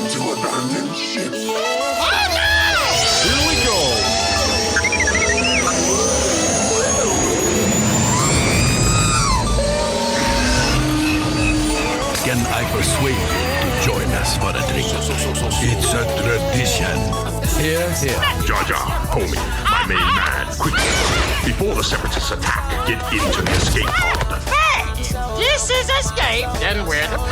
to abandon ship. Oh no! Here we go. Can I persuade you to join us for a drink? It's a tradition. Here. Jar Jar, homie, my main man, quickly. Before the Separatists attack, get into the escape pod. Hey! This is escape, then we're the pod.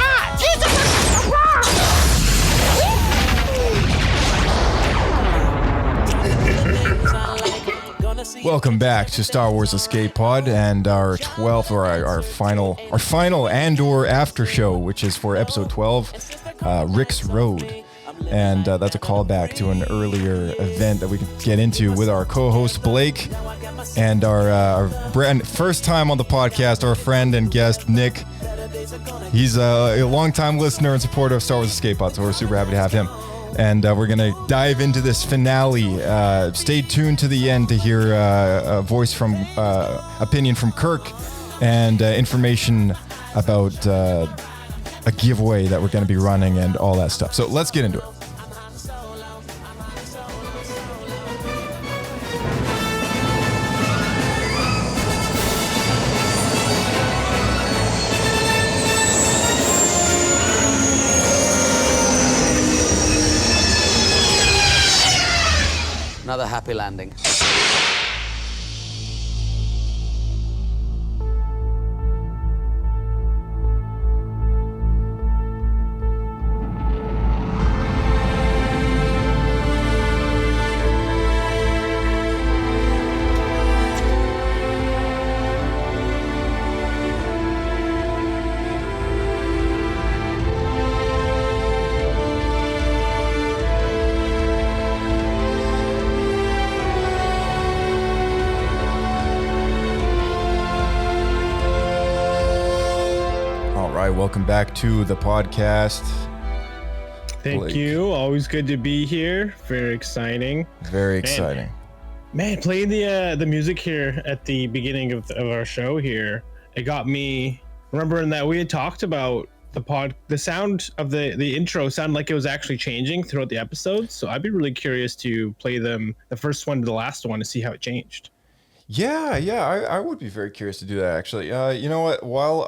Welcome back to Star Wars Escape Pod and our 12th, or our final Andor Aftershow, which is for episode 12, Rix Road. And that's a callback to an earlier event that we can get into with our co-host Blake and our first time on the podcast, our friend and guest Nick. He's a longtime listener and supporter of Star Wars Escape Pod, so we're super happy to have him. And we're going to dive into this finale. Stay tuned to the end to hear a voice from, opinion from Kirk and information about a giveaway that we're going to be running and all that stuff. So let's get into it. Another happy landing. Welcome back to the podcast. Thank Blake. you. Always good to be here. Very exciting. Very exciting. Man, playing the music here at the beginning of our show here, it got me remembering that we had talked about the sound of the intro sounded like it was actually changing throughout the episodes. So I'd be really curious to play them, the first one to the last one, to see how it changed. Yeah, I would be very curious to do that, actually. You know what? While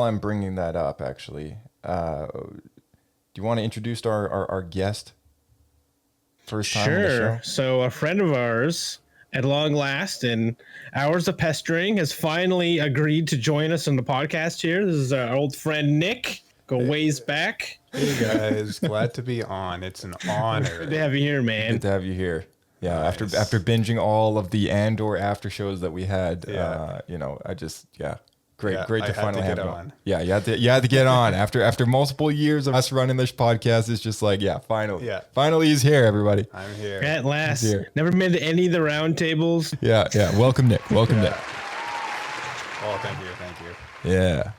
I'm bringing that up, actually, do you want to introduce our guest? First time on the show? So a friend of ours, at long last, and hours of pestering, has finally agreed to join us on the podcast here. This is our old friend Nick. Go ways back. Hey guys, glad to be on. It's an honor. Good to have you here, man. Good to have you here. Yeah, Nice. after binging all of the Andor after shows that we had, great to finally have you on. Yeah, you had to get on after multiple years of us running this podcast. It's just like, finally he's here, everybody. I'm here. At last. Here. Never been to any of the round tables. Yeah. Welcome, Nick. Nick. Oh, thank you. Yeah.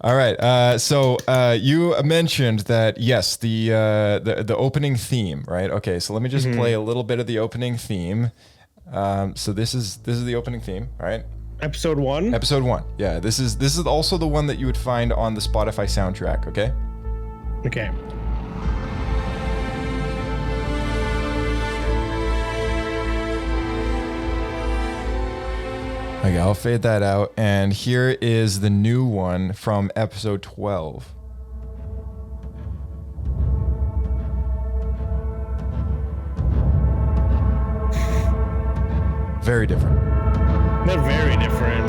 All right. So you mentioned that, yes, the opening theme, right? Okay. So let me just play a little bit of the opening theme. So this is the opening theme, right? Episode 1. Episode 1. Yeah. This is also the one that you would find on the Spotify soundtrack. Okay. Okay. Okay, I'll fade that out. And here is the new one from episode 12. Very different. They're very different.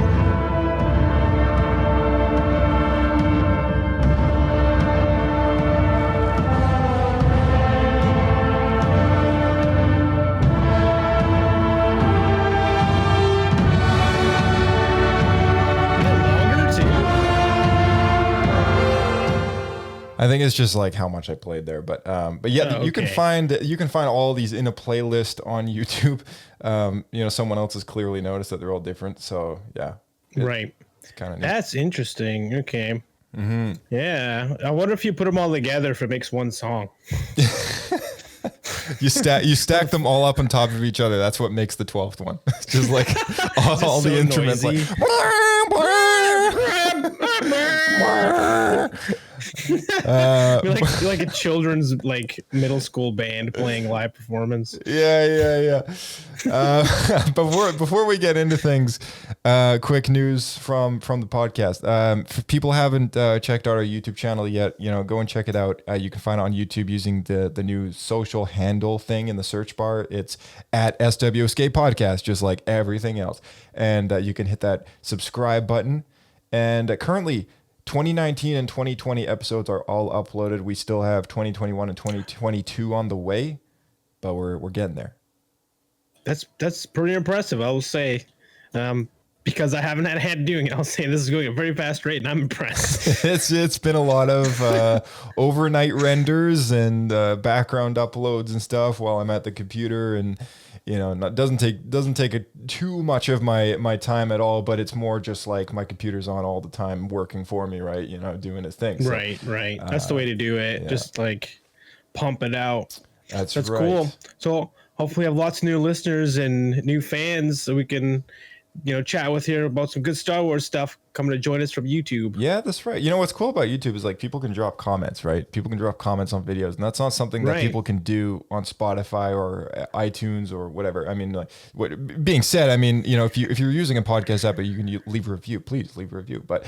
I think it's just like how much I played there, but yeah, you can find all these in a playlist on YouTube. Someone else has clearly noticed that they're all different, so yeah, Right. it's kind of neat. That's interesting. Okay. Mm-hmm. Yeah. I wonder if you put them all together if it makes one song. You stack them all up on top of each other. That's what makes the 12th one. It's just like all the instruments, noisy. like. like a children's like middle school band playing live performance. Yeah. Before we get into things, quick news from the podcast. If people haven't checked out our YouTube channel yet, go and check it out. You can find it on YouTube using the new social handle thing in the search bar. It's at SW Escape Podcast, just like everything else. And you can hit that subscribe button. And currently, 2019 and 2020 episodes are all uploaded. We still have 2021 and 2022 on the way, but we're getting there. That's pretty impressive, I will say. Because I haven't had a hand doing it, I'll say this is going at a very fast rate, and I'm impressed. It's been a lot of overnight renders and background uploads and stuff while I'm at the computer, and doesn't take too much of my time at all. But it's more just like my computer's on all the time, working for me, right? Doing its thing. So, right. That's the way to do it. Yeah. Just like pump it out. That's right. Cool. So hopefully, have lots of new listeners and new fans, so we can chat with you about some good Star Wars stuff, coming to join us from YouTube. Yeah, that's right. What's cool about YouTube is like people can drop comments, right? People can drop comments on videos, and that's not something that people can do on Spotify or iTunes or whatever. I mean, being said, I mean, if you're using a podcast app, you can leave a review. Please leave a review. But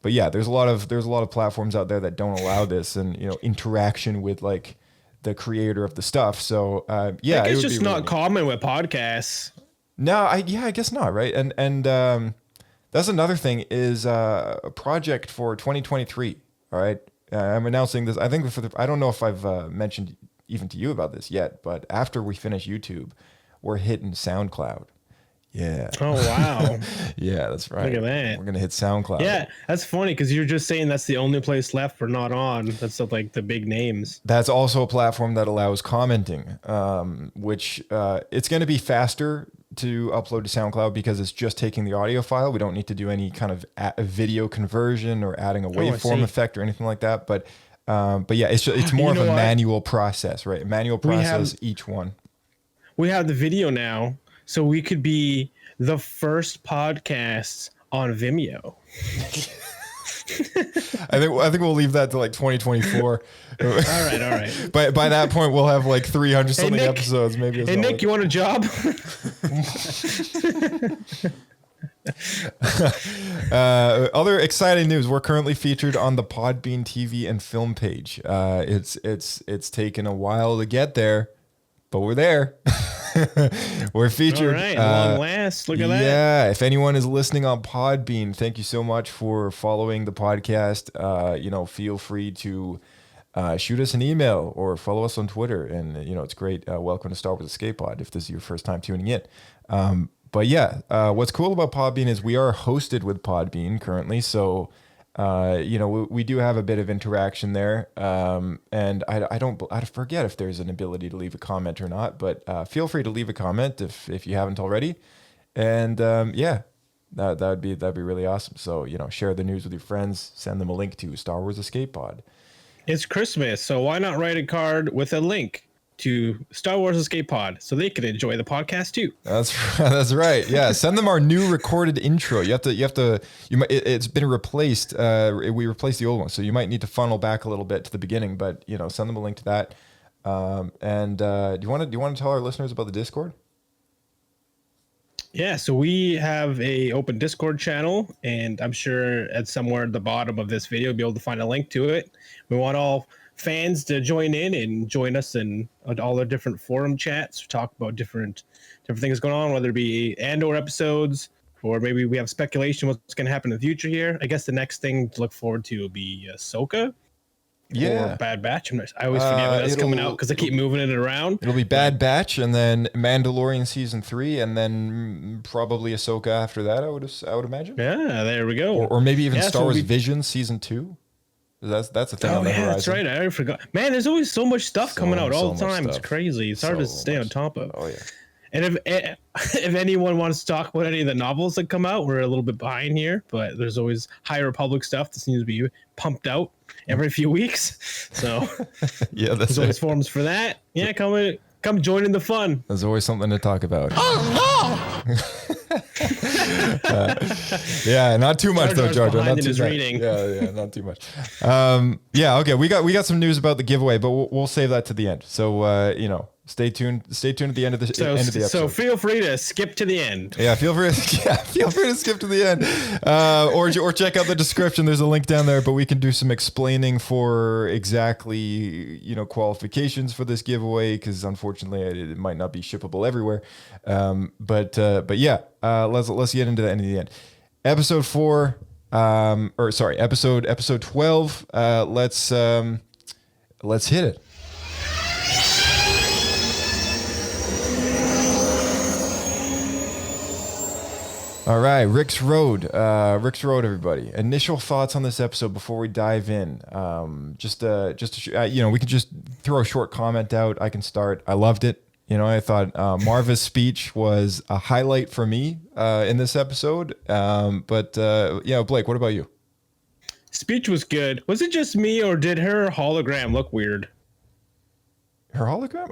yeah, there's a lot of platforms out there that don't allow this, and interaction with like the creator of the stuff. So yeah, it's just not common with podcasts. No, I guess not, right? And that's another thing is a project for 2023. All right, I'm announcing this. I think I don't know if I've mentioned even to you about this yet, but after we finish YouTube, we're hitting SoundCloud. Yeah. Oh wow. Yeah, that's right. Look at that. We're gonna hit SoundCloud. Yeah, that's funny because you're just saying that's the only place left we're not on. That's like the big names. That's also a platform that allows commenting, which it's going to be faster to upload to SoundCloud because it's just taking the audio file. We don't need to do any kind of video conversion or adding a waveform effect or anything like that. But yeah, it's more of a manual process, right? Manual process each one. We have the video now, so we could be the first podcast on Vimeo. I think we'll leave that to like 2024. All right. By that point, we'll have like 300 something episodes. Maybe. Hey Nick, you want a job? Other exciting news: we're currently featured on the Podbean TV and film page. It's taken a while to get there, but we're there. We're featured. All right, long last. Look at that. Yeah, if anyone is listening on Podbean, thank you so much for following the podcast. Feel free to shoot us an email or follow us on Twitter. And, it's great. Welcome to Star Wars Escape Pod if this is your first time tuning in. But yeah, what's cool about Podbean is we are hosted with Podbean currently. So, we do have a bit of interaction there. And I forget if there's an ability to leave a comment or not, but feel free to leave a comment if you haven't already. And that'd be really awesome. So, share the news with your friends, send them a link to Star Wars Escape Pod. It's Christmas, so why not write a card with a link to Star Wars Escape Pod so they can enjoy the podcast too. That's right. Yeah, send them our new recorded intro. It's been replaced. We replaced the old one, so you might need to funnel back a little bit to the beginning. But send them a link to that. Do you want to tell our listeners about the Discord? Yeah, so we have a open Discord channel, and I'm sure at somewhere at the bottom of this video you'll be able to find a link to it. We want all fans to join in and join us in all the different forum chats, talk about different things going on, whether it be Andor episodes or maybe we have speculation what's going to happen in the future here. I guess the next thing to look forward to will be Ahsoka. Yeah, or Bad Batch. I always forget when that's coming out because I keep moving it around. It'll be Bad Batch, and then Mandalorian season 3, and then probably Ahsoka after that. I would imagine. Yeah, there we go. Or maybe even Star Wars Visions season 2. That's a thing on the horizon. That's right. I already forgot. Man, there's always so much stuff coming out all the time. It's crazy. It's hard to stay on top of. Oh yeah. And if anyone wants to talk about any of the novels that come out, we're a little bit behind here, but there's always High Republic stuff that seems to be pumped out every few weeks. So yeah, there's always forums for that. Yeah, come join in the fun. There's always something to talk about. Oh no! Yeah, not too much though, Jar Jar's Jar Jar. behind Not in too his much. reading. Yeah, not too much. Yeah, okay. We got some news about the giveaway, but we'll save that to the end. So stay tuned. Stay tuned at the end of the end of the episode. So feel free to skip to the end. Yeah, feel free to skip to the end, or check out the description. There's a link down there. But we can do some explaining for exactly qualifications for this giveaway, because unfortunately it might not be shippable everywhere. But yeah, let's get into that into the end. Episode 4, episode 12. Let's hit it. All right, Rix Road, everybody. Initial thoughts on this episode before we dive in. We can just throw a short comment out. I can start. I loved it. I thought Maarva's speech was a highlight for me in this episode. But Blake, what about you? Speech was good. Was it just me, or did her hologram look weird? Her hologram?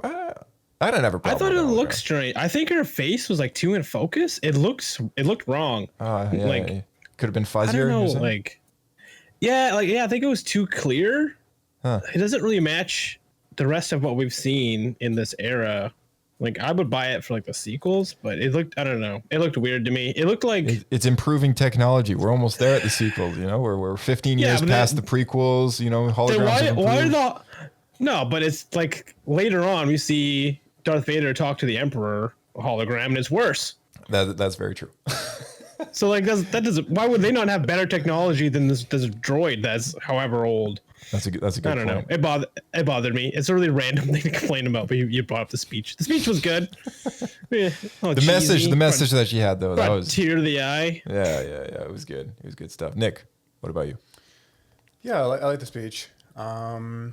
I don't have a problem. I thought with it the looked hologram. strange. I think her face was like too in focus. It looked wrong. Could have been fuzzier. I don't know, I think it was too clear. Huh. It doesn't really match the rest of what we've seen in this era. Like, I would buy it for like the sequels, but it looked, I don't know. It looked weird to me. It looked like it's improving technology. We're almost there at the sequels. We're 15 years past the prequels. Holograms. No, but it's like later on we see Darth Vader talk to the Emperor hologram, and it's worse. That's very true. So like that doesn't. Why would they not have better technology than this droid that's however old? That's a good point. I don't know. It bothered me. It's a really random thing to complain about, but you brought up the speech. The speech was good. The message that she had though, that was tear to the eye. Yeah. It was good. It was good stuff. Nick, what about you? Yeah, I like the speech. One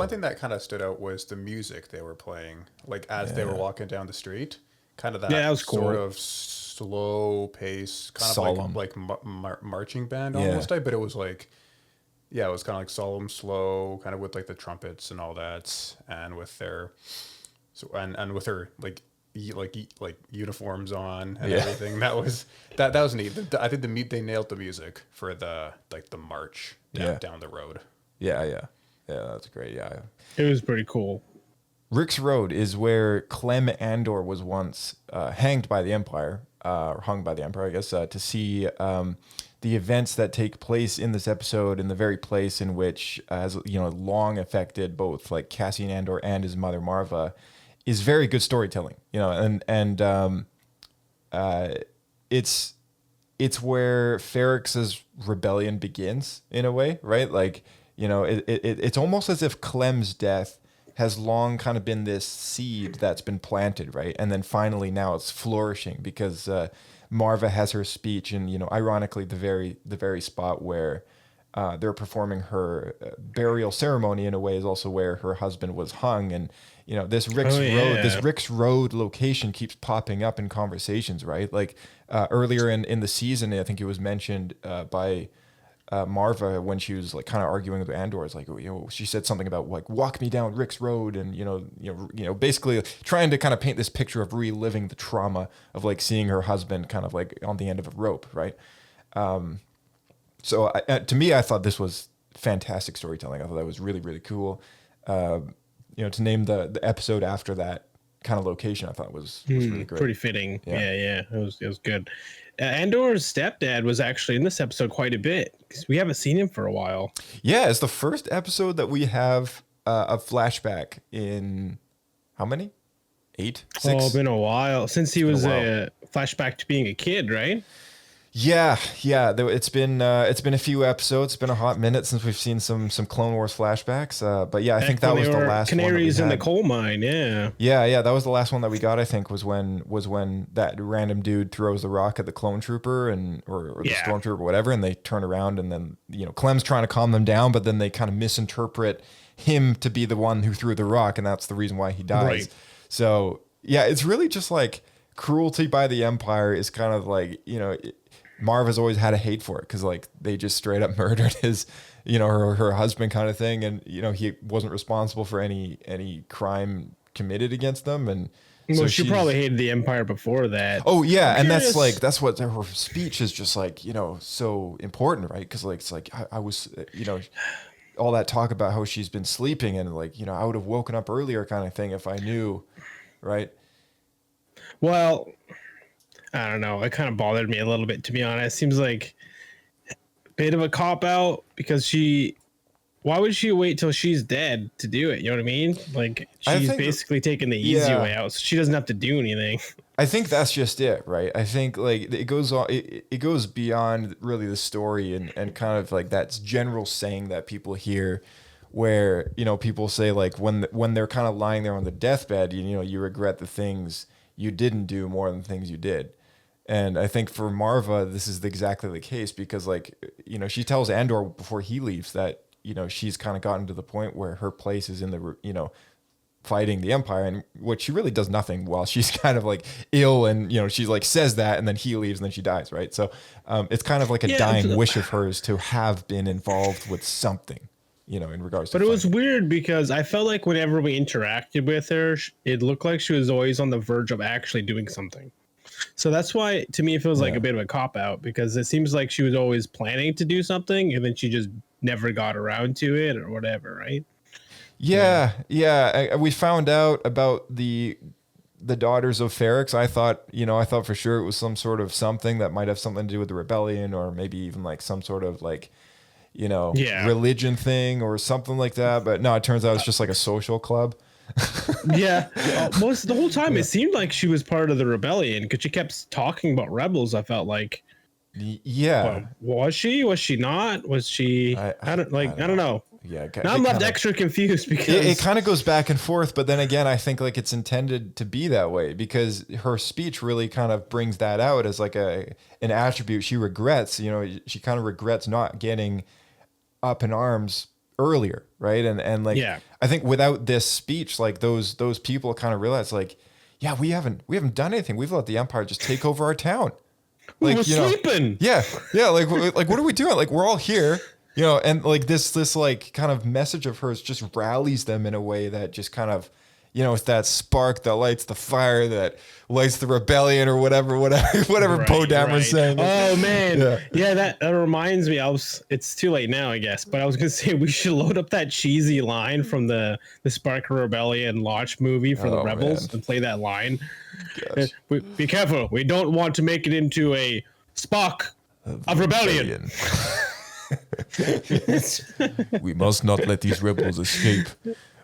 thing that kind of stood out was the music they were playing, like as they were walking down the street. Kind of that was cool. Sort of slow pace, kind Solemn. of like marching band almost type, but it was like, it was kind of like solemn, slow, kind of with like the trumpets and all that, and with their, and with her like uniforms on and everything. That was neat. I think they nailed the music for the march down the road. Yeah, that's great. Yeah, It was pretty cool. Rix Road is where Clem Andor was once hanged by the Empire, or hung by the Empire, I guess, to see the events that take place in this episode in the very place in which has long affected both like Cassian Andor and his mother Maarva, is very good storytelling. It's where Ferrix's rebellion begins in a way, right? Like, it's almost as if Clem's death has long kind of been this seed that's been planted, right? And then finally now it's flourishing because Maarva has her speech, and ironically the very spot where they're performing her burial ceremony in a way is also where her husband was hung. And this Rix Road location keeps popping up in conversations, right? Like earlier in the season, I think it was mentioned by Maarva when she was like kind of arguing with Andor. It's like, she said something about like, walk me down Rix Road, and basically trying to kind of paint this picture of reliving the trauma of like seeing her husband kind of like on the end of a rope, right? So to me, I thought this was fantastic storytelling. I thought that was really, really cool. To name the episode after that kind of location, I thought was really great. Pretty fitting. Yeah. It was good. Andor's stepdad was actually in this episode quite a bit because we haven't seen him for a while. Yeah, it's the first episode that we have a flashback in how many? 8? 6? Oh, been a while since he was a flashback to being a kid, right? Yeah. It's been a few episodes. It's been a hot minute since we've seen some Clone Wars flashbacks. But yeah, I think that was the last canaries one in the coal mine. Yeah. Yeah. That was the last one that we got. I think was when that random dude throws the rock at the clone trooper or the stormtrooper or whatever, and they turn around, and then Clem's trying to calm them down, but then they kind of misinterpret him to be the one who threw the rock, and that's the reason why he dies. Right. So yeah, it's really just like cruelty by the Empire is kind of like Maarva's always had a hate for it because like they just straight up murdered his, her husband kind of thing, and he wasn't responsible for any crime committed against them, and Well, she probably hated the Empire before that. Oh yeah, and that's what her speech is just like, you know, so important, right? Because like it's like I was, you know, all that talk about how she's been sleeping and like, you know, I would have woken up earlier kind of thing if I knew, right? Well, I don't know. It kind of bothered me a little bit, to be honest. Seems like a bit of a cop out because why would she wait till she's dead to do it? You know what I mean? Like she's basically taking the easy way out, so she doesn't have to do anything. I think that's just it, right? I think like it goes on, it goes beyond really the story and kind of like that general saying that people hear, where you know people say like when they're kind of lying there on the deathbed, you know, you regret the things you didn't do more than the things you did. And I think for Maarva, this is exactly the case because like, you know, she tells Andor before he leaves that, you know, she's kind of gotten to the point where her place is in the, you know, fighting the Empire, and what she really does nothing while she's kind of like ill, and you know she like says that, and then he leaves, and then she dies, right? So it's kind of like a dying wish of hers to have been involved with something, you know, in regards to. But it was weird because I felt like whenever we interacted with her, it looked like she was always on the verge of actually doing something. So that's why, to me, it feels like a bit of a cop out because it seems like she was always planning to do something, and then she just never got around to it or whatever, right? Yeah. We found out about the daughters of Ferrix. I thought for sure it was some sort of something that might have something to do with the rebellion, or maybe even like some sort of like, you know, religion thing or something like that. But no, it turns out it's just like a social club. The whole time it seemed like she was part of the rebellion because she kept talking about rebels. I felt like. Yeah. Well, was she not? Was she? I don't know. Yeah. Now I'm left extra confused because it kind of goes back and forth, but then again, I think like it's intended to be that way because her speech really kind of brings that out as like an attribute she regrets. You know, she kind of regrets not getting up in arms earlier, right? And like, I think without this speech, like those people kind of realize like, yeah, we haven't done anything. We've let the Empire just take over our town. Like, we were sleeping. Yeah. Like what are we doing? Like we're all here. You know, and like this like kind of message of hers just rallies them in a way that just kind of, you know, it's that spark that lights the fire that lights the rebellion or whatever Poe Dameron's saying. Oh man, yeah, that reminds me. It's too late now, I guess, but I was gonna say we should load up that cheesy line from the Spark of Rebellion launch movie for the Rebels and play that line. Be careful, we don't want to make it into a Spark of Rebellion. We must not let these rebels escape,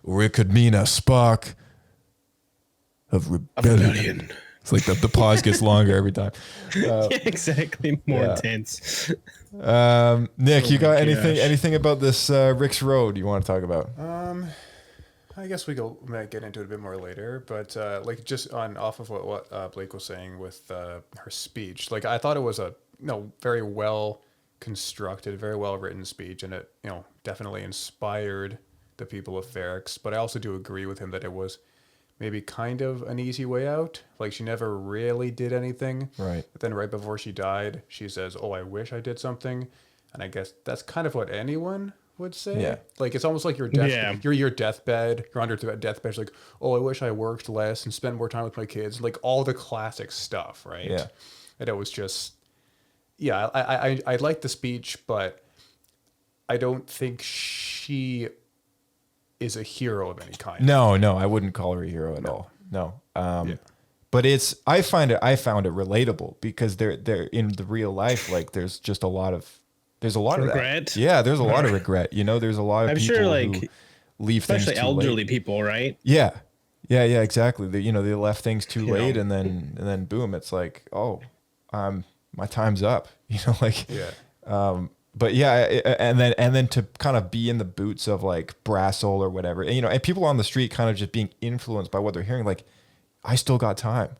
or it could mean a spark of rebellion. It's like the pause gets longer every time. Exactly, more intense. Nick, you got anything about this Rix Road you want to talk about? I guess we might get into it a bit more later, but like just off of what Blake was saying with her speech, like I thought it was a very well constructed, very well written speech, and it definitely inspired the people of Ferrix. But I also do agree with him that it was maybe kind of an easy way out. Like she never really did anything. Right. But then right before she died, she says, "Oh, I wish I did something," and I guess that's kind of what anyone would say. Yeah. Like it's almost like your deathbed. You're under the deathbed. Like, "Oh, I wish I worked less and spent more time with my kids." Like all the classic stuff, right? Yeah. And it was just. Yeah, I like the speech, but I don't think she is a hero of any kind. No, I wouldn't call her a hero at all. No. But I found it relatable because they're in the real life, like there's a lot of regret. That. Yeah, there's a lot of regret. You know, there's a lot of people who leave things too late. Especially elderly people, right? Yeah, exactly. They left things too late, and then boom, it's like, oh, my time's up, but and then to kind of be in the boots of like Brassel or whatever, and people on the street kind of just being influenced by what they're hearing. Like, I still got time,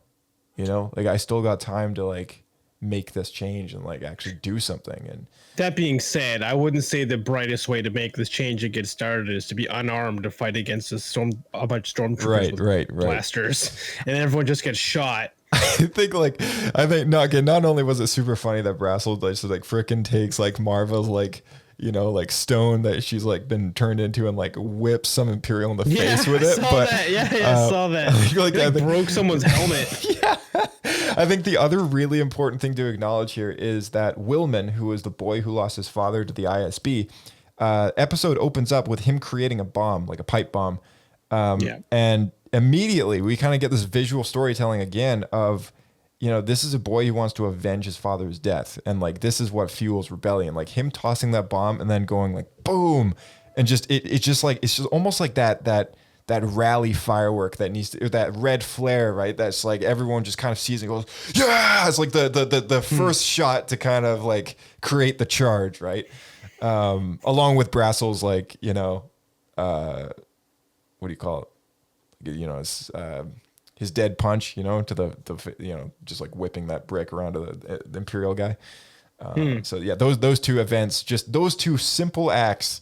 like I still got time to like make this change and like actually do something. And that being said, I wouldn't say the brightest way to make this change and get started is to be unarmed to fight against a bunch of stormtroopers with blasters, and everyone just gets shot. I think not only was it super funny that Brassel just like frickin' takes like Maarva's like like stone that she's like been turned into and like whips some Imperial in the face with I it. saw But that. I saw that. I think broke someone's helmet. I think the other really important thing to acknowledge here is that Willman, who is the boy who lost his father to the ISB, episode opens up with him creating a bomb, like a pipe bomb. And immediately we kind of get this visual storytelling again of, this is a boy who wants to avenge his father's death. And like, this is what fuels rebellion. Like him tossing that bomb and then going like, boom. And just, it's just almost like that rally firework that needs to, or that red flare, right? That's like everyone just kind of sees and goes, yeah, it's like the first shot to kind of like create the charge, right? Along with Brassel's like, what do you call it? It's, his dead punch, to the just like whipping that brick around to the Imperial guy. So yeah, those two events, just those two simple acts,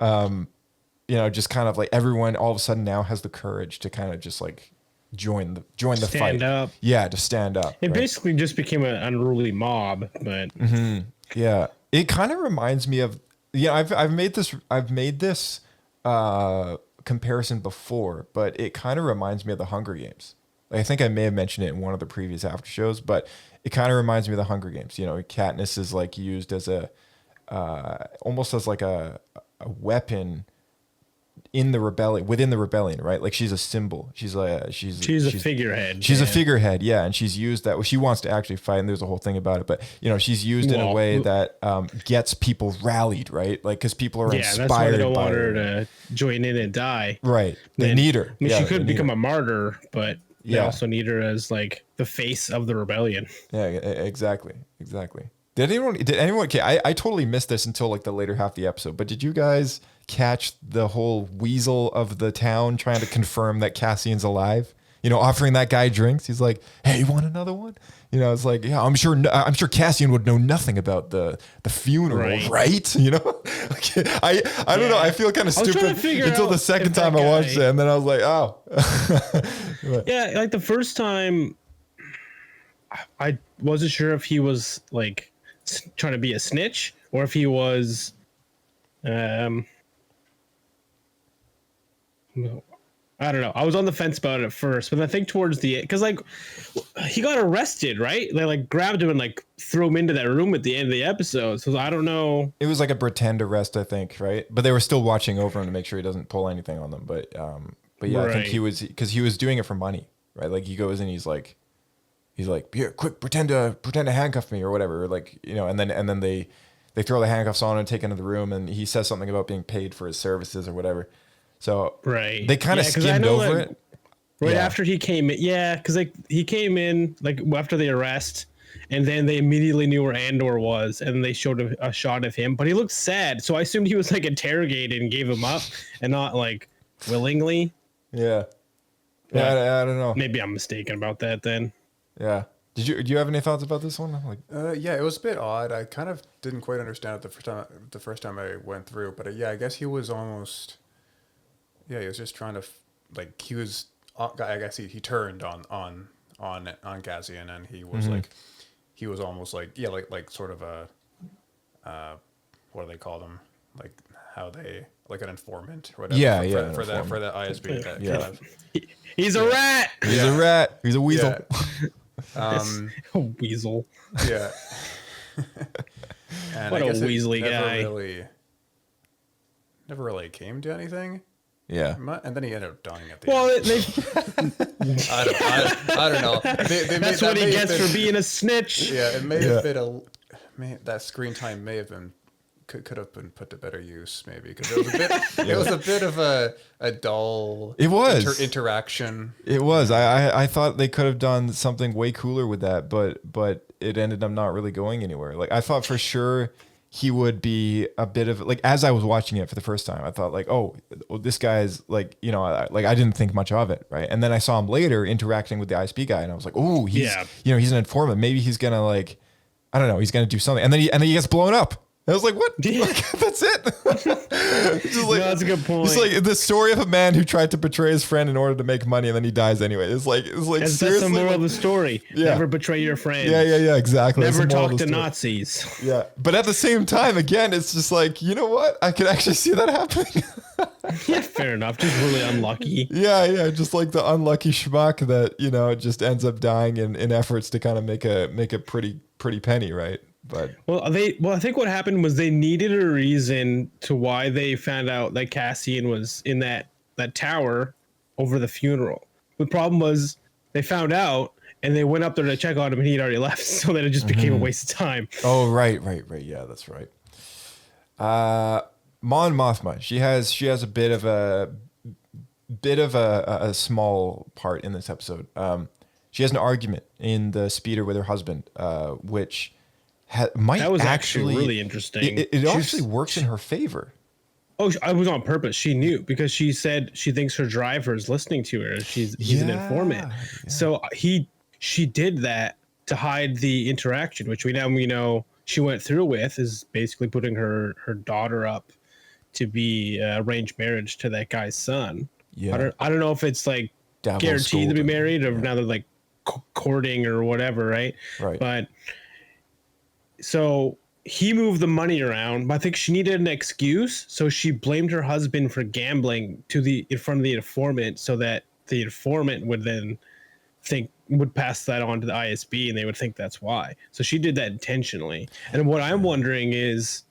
just kind of like everyone all of a sudden now has the courage to kind of just like join the fight. Stand up. Yeah, to stand up. It basically just became an unruly mob, but yeah, it kind of reminds me of I've made this comparison before, but it kind of reminds me of the Hunger Games. I think I may have mentioned it in one of the previous after shows, but it kind of reminds me of the Hunger Games. Katniss is like used as almost as like a weapon in the rebellion, within the rebellion, right? Like she's a symbol. She's a figurehead. She's a figurehead, yeah, and she's used that. Well, she wants to actually fight, and there's a whole thing about it. But she's used in a way that gets people rallied, right? Like because people are inspired. That's why they don't want her to join in and die. Right, they need her. I mean, she could become a martyr, but they also need her as like the face of the rebellion. Yeah, exactly. Did anyone? Okay, I totally missed this until like the later half of the episode. But did you guys catch the whole weasel of the town trying to confirm that Cassian's alive? Offering that guy drinks. He's like, "Hey, you want another one?" It's like, yeah, I'm sure Cassian would know nothing about the funeral, right? I don't know. I feel kind of stupid until the second time I watched it, and then I was like, oh. Yeah, like the first time, I wasn't sure if he was like trying to be a snitch or if he was, I don't know. I was on the fence about it at first, but I think towards the end, because like he got arrested, right? They like grabbed him and like threw him into that room at the end of the episode. So I don't know. It was like a pretend arrest, I think, right? But they were still watching over him to make sure he doesn't pull anything on them. But yeah, I think he was, because he was doing it for money, right? Like he goes and he's like, here, quick, pretend to handcuff me or whatever, or like, and then they throw the handcuffs on and take him into the room, and he says something about being paid for his services or whatever. So they kind of skimmed over it. Right after he came in, because like he came in like after the arrest, and then they immediately knew where Andor was, and they showed a shot of him, but he looked sad, so I assumed he was like interrogated and gave him up, and not like willingly. Yeah, I don't know. Maybe I'm mistaken about that then. Yeah. Do you have any thoughts about this one? Like, yeah, it was a bit odd. I kind of didn't quite understand it the first time I went through, but I guess he was almost. Yeah, he was just trying to, like, he was. I guess he turned on Cassian, and he was like, he was almost like like sort of a, what do they call them? Like how they like an informant or whatever. For the ISB. He's a rat. He's a rat. He's a weasel. A weasel. Yeah. And what I guess a weaselly guy. Never really came to anything. Yeah. And then he ended up dying at the end. I don't know. That's what he gets for being a snitch. Yeah, it may have been that screen time may have been could have been put to better use, maybe, because it was a bit. It was a bit of a dull. It was interaction. It was. I thought they could have done something way cooler with that, but it ended up not really going anywhere. Like I thought for sure he would be a bit of like, as I was watching it for the first time, I thought like, oh, this guy's like, I didn't think much of it, right? And then I saw him later interacting with the ISP guy, and I was like, oh, he's an informant. Maybe he's gonna like, I don't know, he's gonna do something, and then he gets blown up. I was like, what? Like, that's it. It's just like, No, that's a good point. It's like the story of a man who tried to betray his friend in order to make money and then he dies anyway. It's like That's seriously. the moral of the story. Yeah. Never betray your friends. Yeah, exactly. That's Never the moral talk of to the story. Nazis. Yeah. But at the same time, again, it's just like, you know what? I could actually see that happening. Yeah, fair enough. Just really unlucky. Yeah. Just like the unlucky schmuck that, you know, just ends up dying in efforts to kind of make a pretty penny, right? But I think what happened was they needed a reason to why they found out that Cassian was in that tower over the funeral. The problem was they found out and they went up there to check on him and he'd already left, so that it just became a waste of time. oh, right. Yeah, that's right. Mon Mothma, she has a bit of a small part in this episode. She has an argument in the speeder with her husband, which might That was actually really interesting. It actually works in her favor. Oh, I was on purpose. She knew because she said she thinks her driver is listening to her. He's an informant. Yeah. So she did that to hide the interaction, which we know she went through with, is basically putting her daughter up to be arranged marriage to that guy's son. Yeah. I don't know if it's like guaranteed to be married or now they're like courting or whatever, right? Right. But so he moved the money around, but I think she needed an excuse, so she blamed her husband for gambling in front of the informant, so that the informant would then would pass that on to the ISB, and they would think that's why. So she did that intentionally. And what I'm wondering is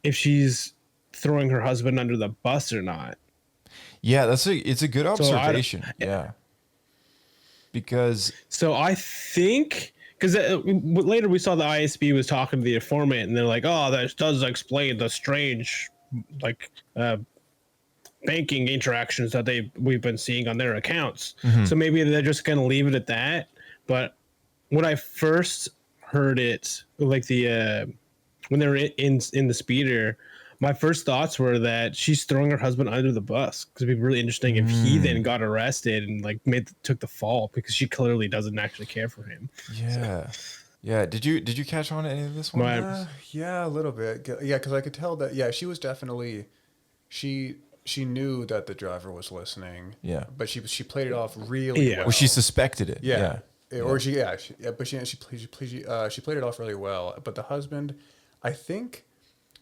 if she's throwing her husband under the bus or not. Yeah, it's a good observation. Yeah, because I think. Because later we saw the ISB was talking to the informant, and they're like, "Oh, that does explain the strange, banking interactions that we've been seeing on their accounts." Mm-hmm. So maybe they're just gonna leave it at that. But when I first heard it, like when they were in the speeder, my first thoughts were that she's throwing her husband under the bus, because it'd be really interesting if he then got arrested and like took the fall, because she clearly doesn't actually care for him. Yeah. So. Yeah. Did you catch on to any of this one? Yeah, a little bit. Yeah, because I could tell that. Yeah, she was definitely she knew that the driver was listening. Yeah. But she played it off really well. Well, she suspected it. Yeah. Or she played it off really well. But the husband, I think.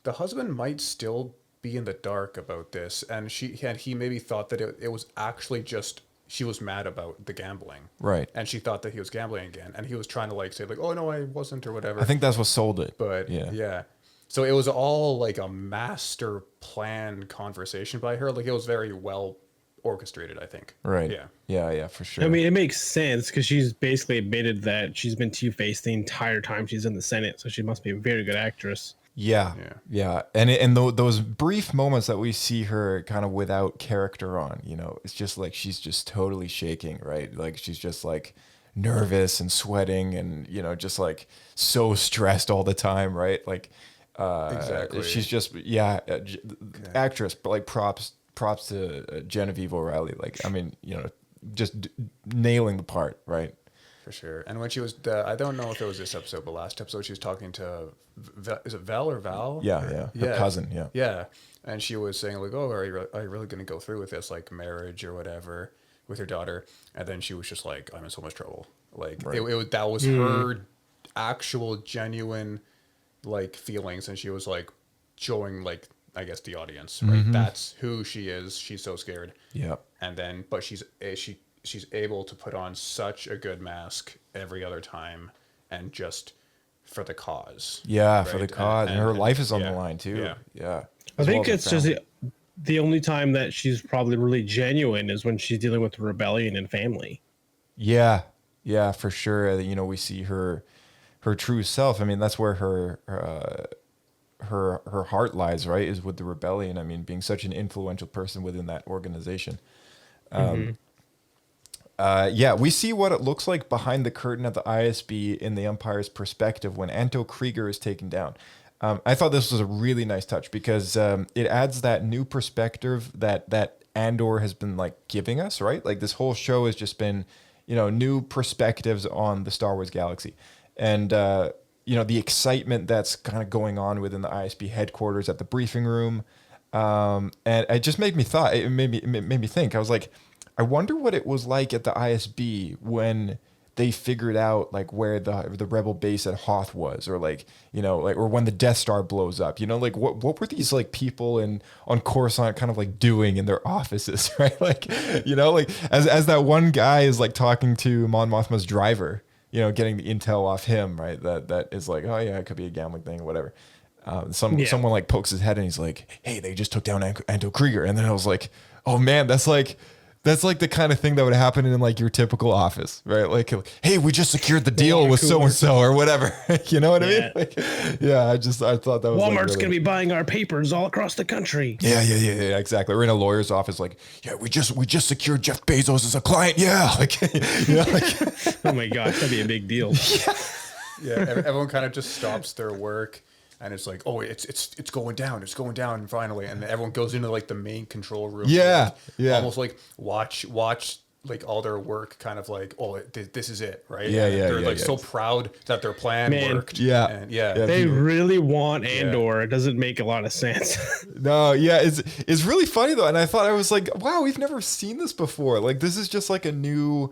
The husband might still be in the dark about this, and he maybe thought that it was actually just she was mad about the gambling, right? And she thought that he was gambling again, and he was trying to like say like, oh no, I wasn't, or whatever. I think that's what sold it. But yeah. So it was all like a master plan conversation by her. Like it was very well orchestrated, I think. Right. Yeah, for sure. I mean, it makes sense because she's basically admitted that she's been two-faced the entire time she's in the Senate, so she must be a very good actress. Yeah. And those brief moments that we see her kind of without character on, you know, it's just like she's just totally shaking, right? Like she's just like nervous and sweating and, you know, just like so stressed all the time, right? Like exactly. She's just actress, but like props to Genevieve O'Reilly. Like, I mean, you know, just nailing the part, right? For sure. And when she was, I don't know if it was this episode, but last episode, she was talking to, is it Val or Val? Yeah. Her cousin, yeah. Yeah. And she was saying like, oh, are you really going to go through with this, like marriage or whatever with your daughter? And then she was just like, I'm in so much trouble. Like that was her actual genuine like feelings. And she was like showing like, I guess the audience, right? Mm-hmm. That's who she is. She's so scared. Yeah. And then, but she's able to put on such a good mask every other time, and just for the cause. Yeah, right? For the cause, and her life is on the line too. Yeah. I think it's just the only time that she's probably really genuine is when she's dealing with rebellion and family. Yeah, for sure. You know, we see her true self. I mean, that's where her heart lies, right? Is with the rebellion. I mean, being such an influential person within that organization. We see what it looks like behind the curtain at the ISB in the Empire's perspective when Anto Krieger is taken down. I thought this was a really nice touch because it adds that new perspective that Andor has been like giving us, right? Like this whole show has just been, you know, new perspectives on the Star Wars galaxy. And, the excitement that's kind of going on within the ISB headquarters at the briefing room. And it just made me think. I was like, I wonder what it was like at the ISB when they figured out like where the rebel base at Hoth was, or like, or when the Death Star blows up, like what were these like people on Coruscant kind of like doing in their offices, right? Like, like as that one guy is like talking to Mon Mothma's driver, getting the intel off him, right? That is like, oh yeah, it could be a gambling thing or whatever. Someone like pokes his head and he's like, hey, they just took down Anto Krieger. And then I was like, oh man, that's like the kind of thing that would happen in like your typical office, right? Like, hey, we just secured the deal with so-and-so or whatever. You know what I mean? Like, I thought that was Walmart's going to be buying our papers all across the country. Yeah, exactly. We're in a lawyer's office. Like, yeah, we just secured Jeff Bezos as a client. Yeah. Like, oh my gosh, that'd be a big deal. Yeah. Everyone kind of just stops their work. And it's like, oh, it's going down. It's going down finally. And everyone goes into like the main control room. Yeah. Almost like watch like all their work kind of like, oh, this is it, right? Yeah, and they're so proud that their plan worked. Yeah. And they really want Andor. It doesn't make a lot of sense. No, yeah, it's really funny though. And I thought, I was like, wow, we've never seen this before. Like, this is just like a new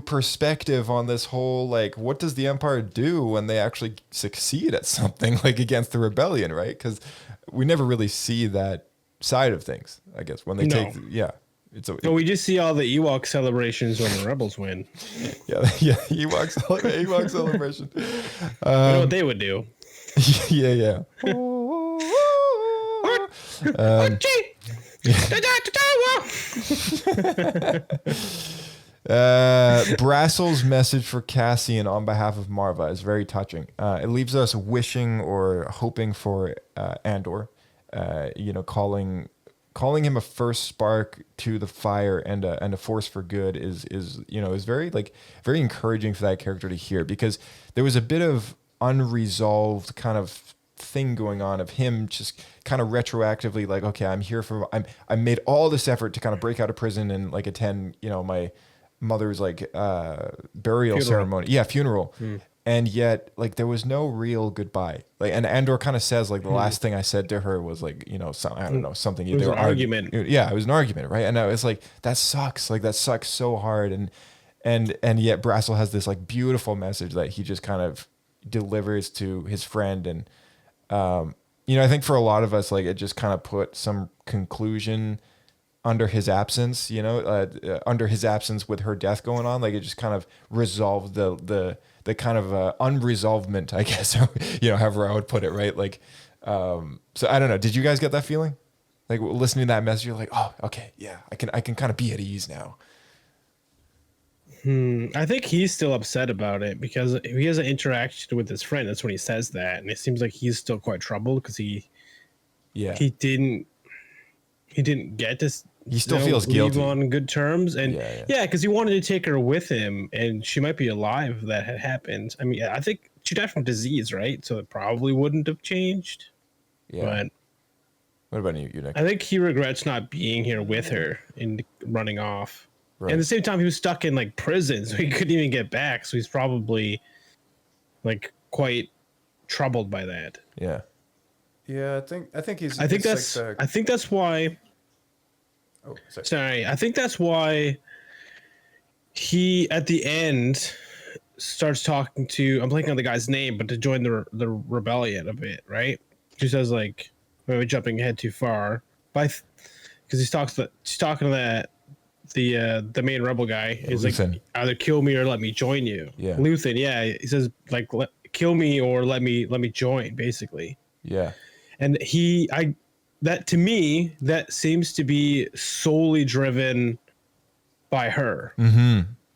perspective on this whole, like, what does the Empire do when they actually succeed at something like against the rebellion, right? Because we never really see that side of things, I guess, when they But we just see all the Ewok celebrations when the rebels win. Ewok celebration. You know what they would do? Yeah. Brassel's message for Cassian on behalf of Maarva is very touching. It leaves us wishing or hoping for Andor, calling him a first spark to the fire and a force for good is very very encouraging for that character to hear, because there was a bit of unresolved kind of thing going on of him just kind of retroactively like, okay, I made all this effort to kind of break out of prison and like attend my mother's like burial ceremony, funeral. And yet, like, there was no real goodbye. Like, and Andor kind of says, like, the last thing I said to her was, like, I don't know, something. It was an argument. Yeah, it was an argument, right? And I was like, that sucks. Like, that sucks so hard. And yet Brassel has this, like, beautiful message that he just kind of delivers to his friend. And, I think for a lot of us, like, it just kind of put some conclusion under his absence, under his absence with her death going on. Like, it just kind of resolved the kind of unresolvement, I guess, however I would put it, right? Like, so I don't know. Did you guys get that feeling? Like, listening to that message, you're like, oh, okay, yeah, I can kind of be at ease now. I think he's still upset about it because he has an interaction with his friend. That's when he says that, and it seems like he's still quite troubled because he didn't get this. He still feels guilty. Leave on good terms, and because he wanted to take her with him, and she might be alive if that had happened. I mean, I think she died from disease, right? So it probably wouldn't have changed. Yeah. But what about you, Nick? I think he regrets not being here with her and running off. Right. And at the same time, he was stuck in like prison, so he couldn't even get back. So he's probably like quite troubled by that. Yeah. Yeah, I think he's. I think that's why. Oh, sorry. I think that's why he at the end starts talking to. I'm blanking on the guy's name, but to join the rebellion a bit, right? He says like, maybe jumping ahead too far, but because he's talking to the main rebel guy. He's like, either kill me or let me join you. Yeah, Luthen. Yeah, he says like, kill me or let me join, basically. Yeah, and that to me, that seems to be solely driven by her,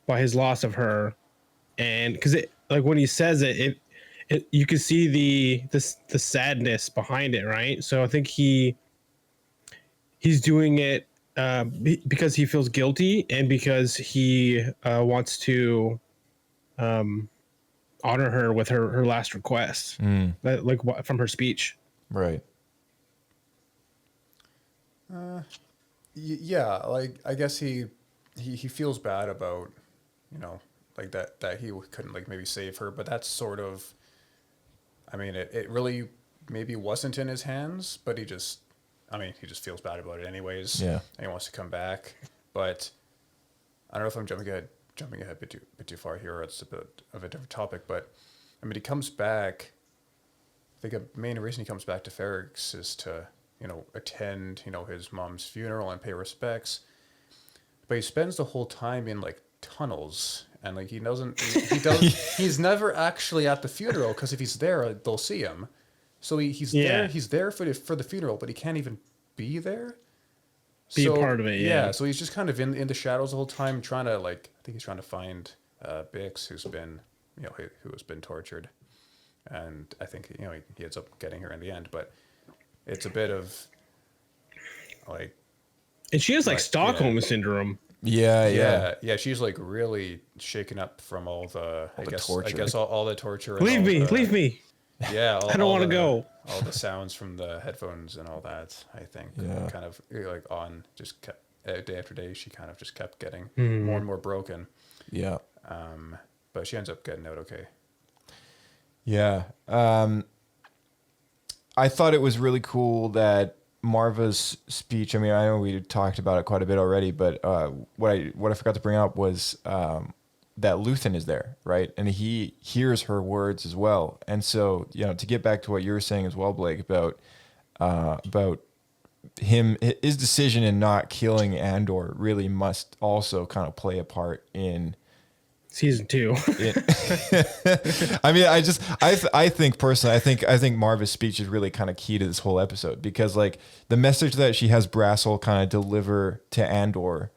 by his loss of her, and because it, like when he says it, you can see the sadness behind it, right? So I think he's doing it because he feels guilty and because he wants to honor her with her last request, like from her speech, right? Yeah, like I guess he feels bad about, like that he couldn't like maybe save her, but that's sort of I mean, it really maybe wasn't in his hands, but he just feels bad about it anyways. Yeah. And he wants to come back. But I don't know if I'm jumping ahead a bit too far here, or it's a bit of a different topic, but I mean, he comes back. I think a main reason he comes back to Ferrix is to, attend, his mom's funeral and pay respects. But he spends the whole time in like tunnels, and like he doesn't he's never actually at the funeral, because if he's there, they'll see him. So he's there for the funeral, but he can't even be there. Be a part of it, yeah. So he's just kind of in the shadows the whole time, trying to I think he's trying to find Bix, who's been who has been tortured, and I think he ends up getting her in the end. But it's a bit of like, and she has like Stockholm syndrome. Yeah. She's like really shaken up from all the torture. I guess all the torture. Leave me. Yeah, I don't want to go. All the sounds from the headphones and all that, I think, kind of like on just kept, day after day, she kind of just kept getting more and more broken. Yeah. But she ends up getting out okay. Yeah. I thought it was really cool that Maarva's speech, I mean, I know we talked about it quite a bit already, but what I forgot to bring up was that Luthen is there, right? And he hears her words as well. And so, to get back to what you were saying as well, Blake, about him, his decision in not killing Andor really must also kind of play a part in season 2. I mean, I think personally, I think Maarva's speech is really kind of key to this whole episode, because like the message that she has Brassel kind of deliver to Andor,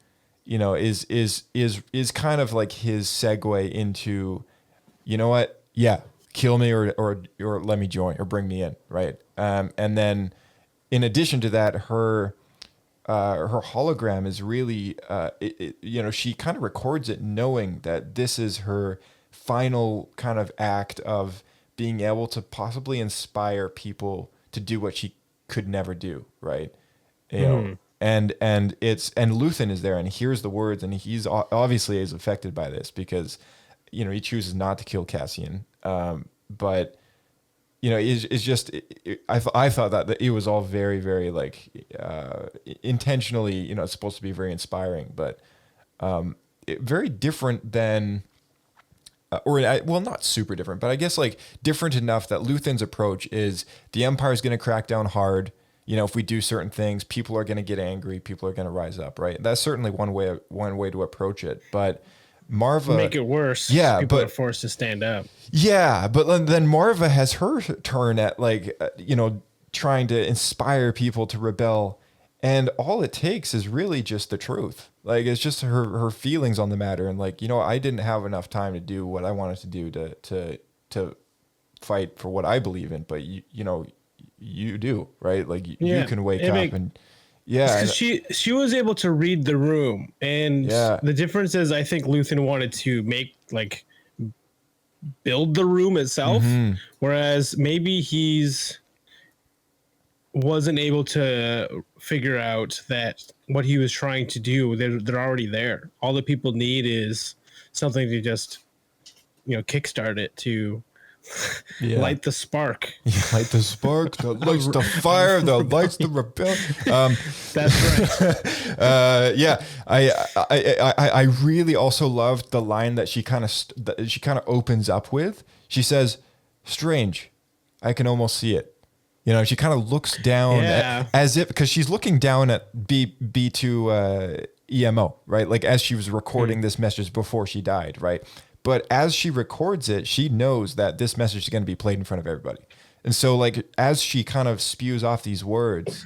is kind of like his segue into, what? Yeah, kill me or let me join or bring me in, right? And then in addition to that, her hologram is really, she kind of records it knowing that this is her final kind of act of being able to possibly inspire people to do what she could never do, right? And Luthen is there and hears the words, and he's obviously is affected by this because, he chooses not to kill Cassian. But it's just, I thought that it was all very, very like intentionally, it's supposed to be very inspiring, but very different than, not super different, but I guess like different enough that Luthen's approach is the Empire's going to crack down hard. If we do certain things, people are going to get angry. People are going to rise up, right? That's certainly one way to approach it. But Maarva make it worse. Yeah, people but are forced to stand up. Yeah, but then Maarva has her turn at trying to inspire people to rebel, and all it takes is really just the truth. Like it's just her feelings on the matter, and I didn't have enough time to do what I wanted to do to fight for what I believe in, but you do, right? Like you can wake up and because she was able to read the room, and the difference is I think Luthen wanted to make build the room itself, whereas maybe he's wasn't able to figure out that what he was trying to do, they're already there. All the people need is something to just kickstart it to light the spark. Light the spark that lights the fire that lights the rebellion. That's right. I really also loved the line that she kind of opens up with. She says, "Strange, I can almost see it." She kind of looks down as if, because she's looking down at B2 EMO, right? Like as she was recording this message before she died, right? But as she records it, she knows that this message is going to be played in front of everybody. And so as she kind of spews off these words,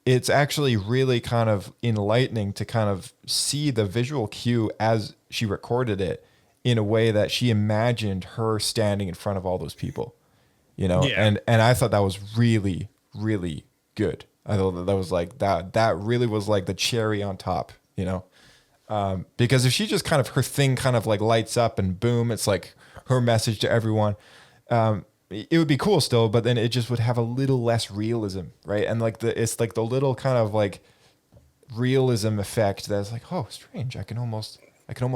it's actually really kind of enlightening to kind of see the visual cue as she recorded it in a way that she imagined her standing in front of all those people, and I thought that was really, really good. I thought that was that really was like the cherry on top, because if she just kind of, her thing kind of lights up and boom, it's like her message to everyone, it would be cool still, but then it just would have a little less realism, right? And it's the little kind of realism effect that's oh, strange, I can almost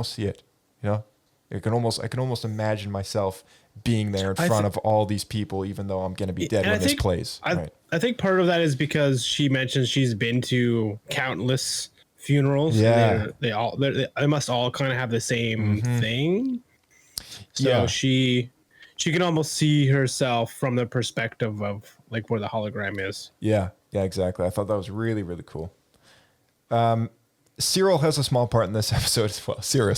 see it, I can almost imagine myself being there in front of all these people, even though I'm going to be dead when this plays. I think part of that is because she mentions she's been to countless funerals. Yeah, they must all kind of have the same thing. So she can almost see herself from the perspective of like where the hologram is. Yeah, exactly. I thought that was really, really cool. Cyril has a small part in this episode as well. Cyril.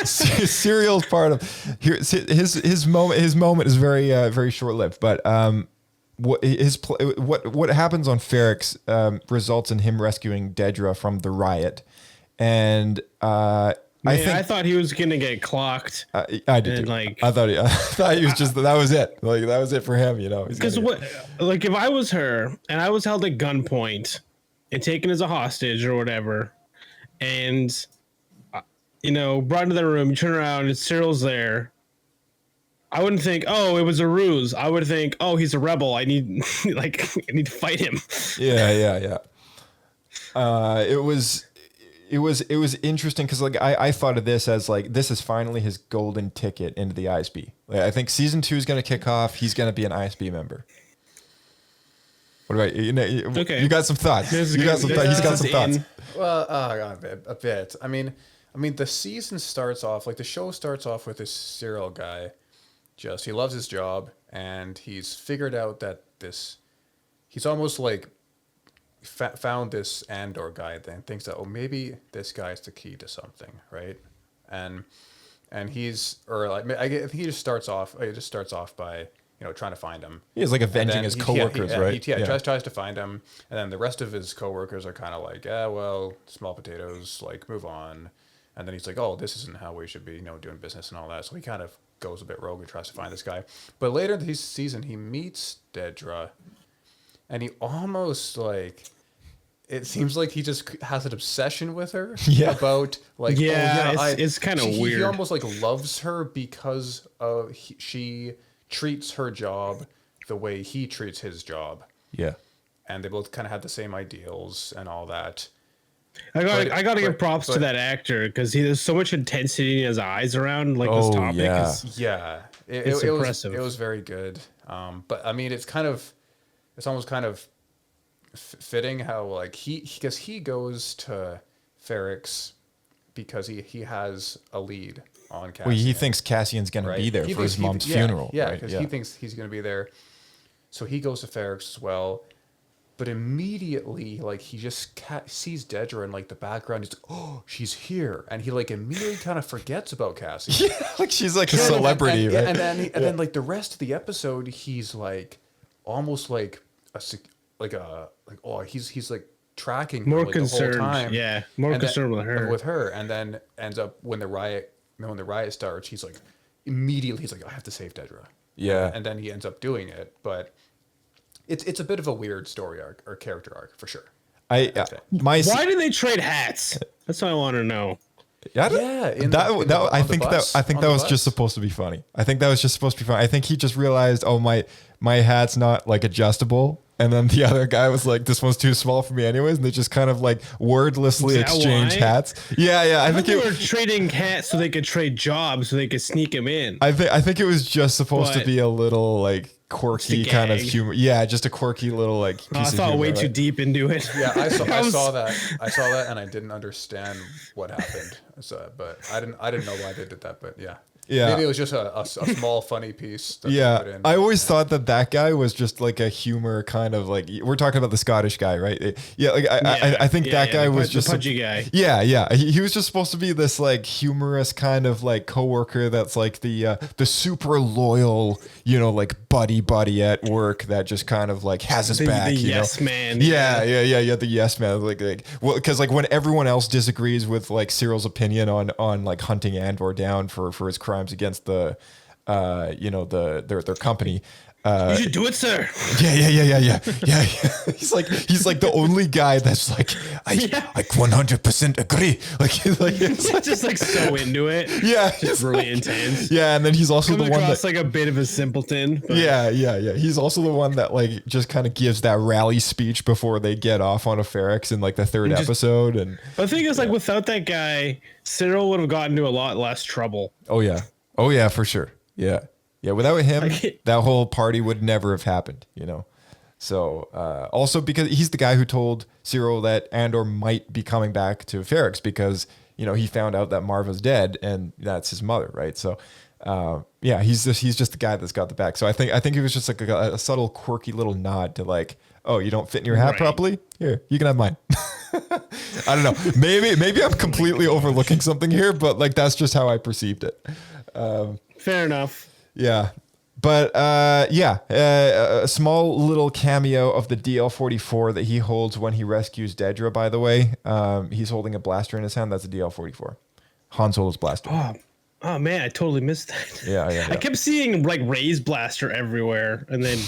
Cyril's part of here. His moment. His moment is very, very short lived. But what happens on Ferrix results in him rescuing Dedra from the riot, and I thought he was gonna get clocked. I did. I thought he was just that was it. Like that was it for him. Because if I was her and I was held at gunpoint and taken as a hostage or whatever, and brought into the room, you turn around and Cyril's there, I wouldn't think, oh, it was a ruse. I would think, oh, he's a rebel. I need I need to fight him. Yeah. It was interesting because I thought of this as like this is finally his golden ticket into the ISB. Like, I think season 2 is going to kick off. He's going to be an ISB member. What about you? Okay. You got some thoughts. He's got some thoughts. Well, a bit. I mean, the season starts off like the show starts off with this serial guy. He loves his job and he's figured out that he's almost like found this Andor guy. Then thinks that maybe this guy's the key to something, right? And he's I think he just starts off by trying to find him. He's like avenging his coworkers, right? He tries to find him, and then the rest of his coworkers are kind of like, well, small potatoes, like move on. And then he's like, oh, this isn't how we should be, doing business and all that. So he kind of goes a bit rogue and tries to find this guy. But later in this season, he meets Dedra, and he almost it seems like he just has an obsession with her. Yeah. About it's kind of weird. He almost loves her because she treats her job the way he treats his job. Yeah. And they both kind of have the same ideals and all that. I got to give props to that actor because there's so much intensity in his eyes around this topic. It's impressive. It was very good. But I mean, it's almost kind of fitting how because he goes to Ferrix because he has a lead on Cassian. Well, he thinks Cassian's going to be there for his mom's funeral. Yeah, because he thinks he's going to be there. So he goes to Ferrix as well. But immediately, he just sees Dedra in the background. He's like, "Oh, she's here," and he immediately kind of forgets about Cassian. Yeah, she's a celebrity, right? And then the rest of the episode, he's almost he's tracking her, more concerned the whole time. Yeah, more concerned with her, and then ends up when the riot starts, he's immediately I have to save Dedra. Yeah, and then he ends up doing it, but. It's a bit of a weird story arc or character arc for sure. Why did they trade hats? That's what I want to know. I think that was just supposed to be funny. I think he just realized, oh, my hat's not adjustable. And then the other guy was like, this one's too small for me anyways. And they just kind of wordlessly exchange hats. Yeah. I think they were trading hats so they could trade jobs so they could sneak him in. I think it was just supposed to be a little quirky kind of humor. Yeah, just a quirky little piece I thought humor, way too deep into it. Yeah, I saw that and I didn't understand what happened. So, but I didn't know why they did that. But yeah. Yeah, maybe it was just a small funny piece. Yeah, I always thought that guy was just a humor kind of we're talking about the Scottish guy, right? Yeah, I think that guy was just the pudgy guy. Yeah, he was just supposed to be this humorous kind of coworker that's the super loyal, buddy at work that just kind of has his back. The yes man. Yeah, the yes man. Because when everyone else disagrees with Cyril's opinion on hunting Andor down for his crimes against the their company, You should do it, sir. Yeah. He's like the only guy that's like, I 100% agree. Like it's Just like so into it. Yeah, Just really intense. Yeah, and then he's also Comes the one across that, like a bit of a simpleton. But yeah. He's also the one that like just kind of gives that rally speech before they get off on a Ferrix in like the third episode. And the thing is, like, without that guy, Cyril would have gotten into a lot less trouble. oh yeah, for sure. Yeah. Without him, that whole party would never have happened, you know? So, also because he's the guy who told Cyril that Andor might be coming back to Ferrix because, you know, he found out that Maarva's dead and that's his mother, right? So, yeah, he's just the guy that's got the back. So I think it was just like a subtle, quirky little nod to like, oh, you don't fit in your hat properly? Here, you can have mine. I don't know. Maybe I'm completely overlooking something here, but like that's just how I perceived it. Fair enough. Yeah. But a small little cameo of the DL-44 that he holds when he rescues Dedra, by the way. He's holding a blaster in his hand. That's a DL-44. Han Solo's blaster. Oh man, I totally missed that. Yeah. I kept seeing like Ray's blaster everywhere and then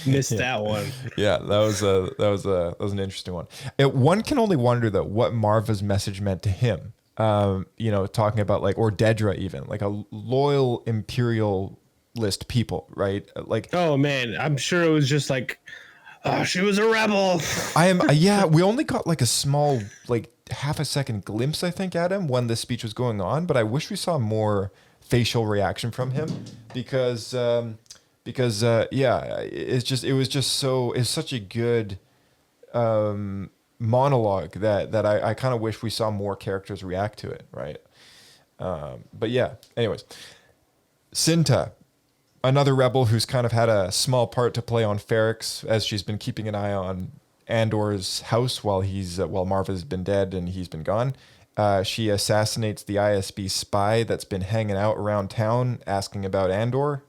missed that one. Yeah, that was an interesting one. One can only wonder though what Maarva's message meant to him. You know, talking about like, or Dedra even, like a loyal imperialist people, right? Like, oh man, I'm sure it was just like, oh, she was a rebel. We only got like a small, like half a second glimpse, I think, at him when this speech was going on, but I wish we saw more facial reaction from him because it's such a good, monologue that I kind of wish we saw more characters react to it, right? But yeah, anyways, Cinta, another rebel who's kind of had a small part to play on Ferrix as she's been keeping an eye on Andor's house while Maarva's been dead and he's been gone. She assassinates the ISB spy that's been hanging out around town asking about Andor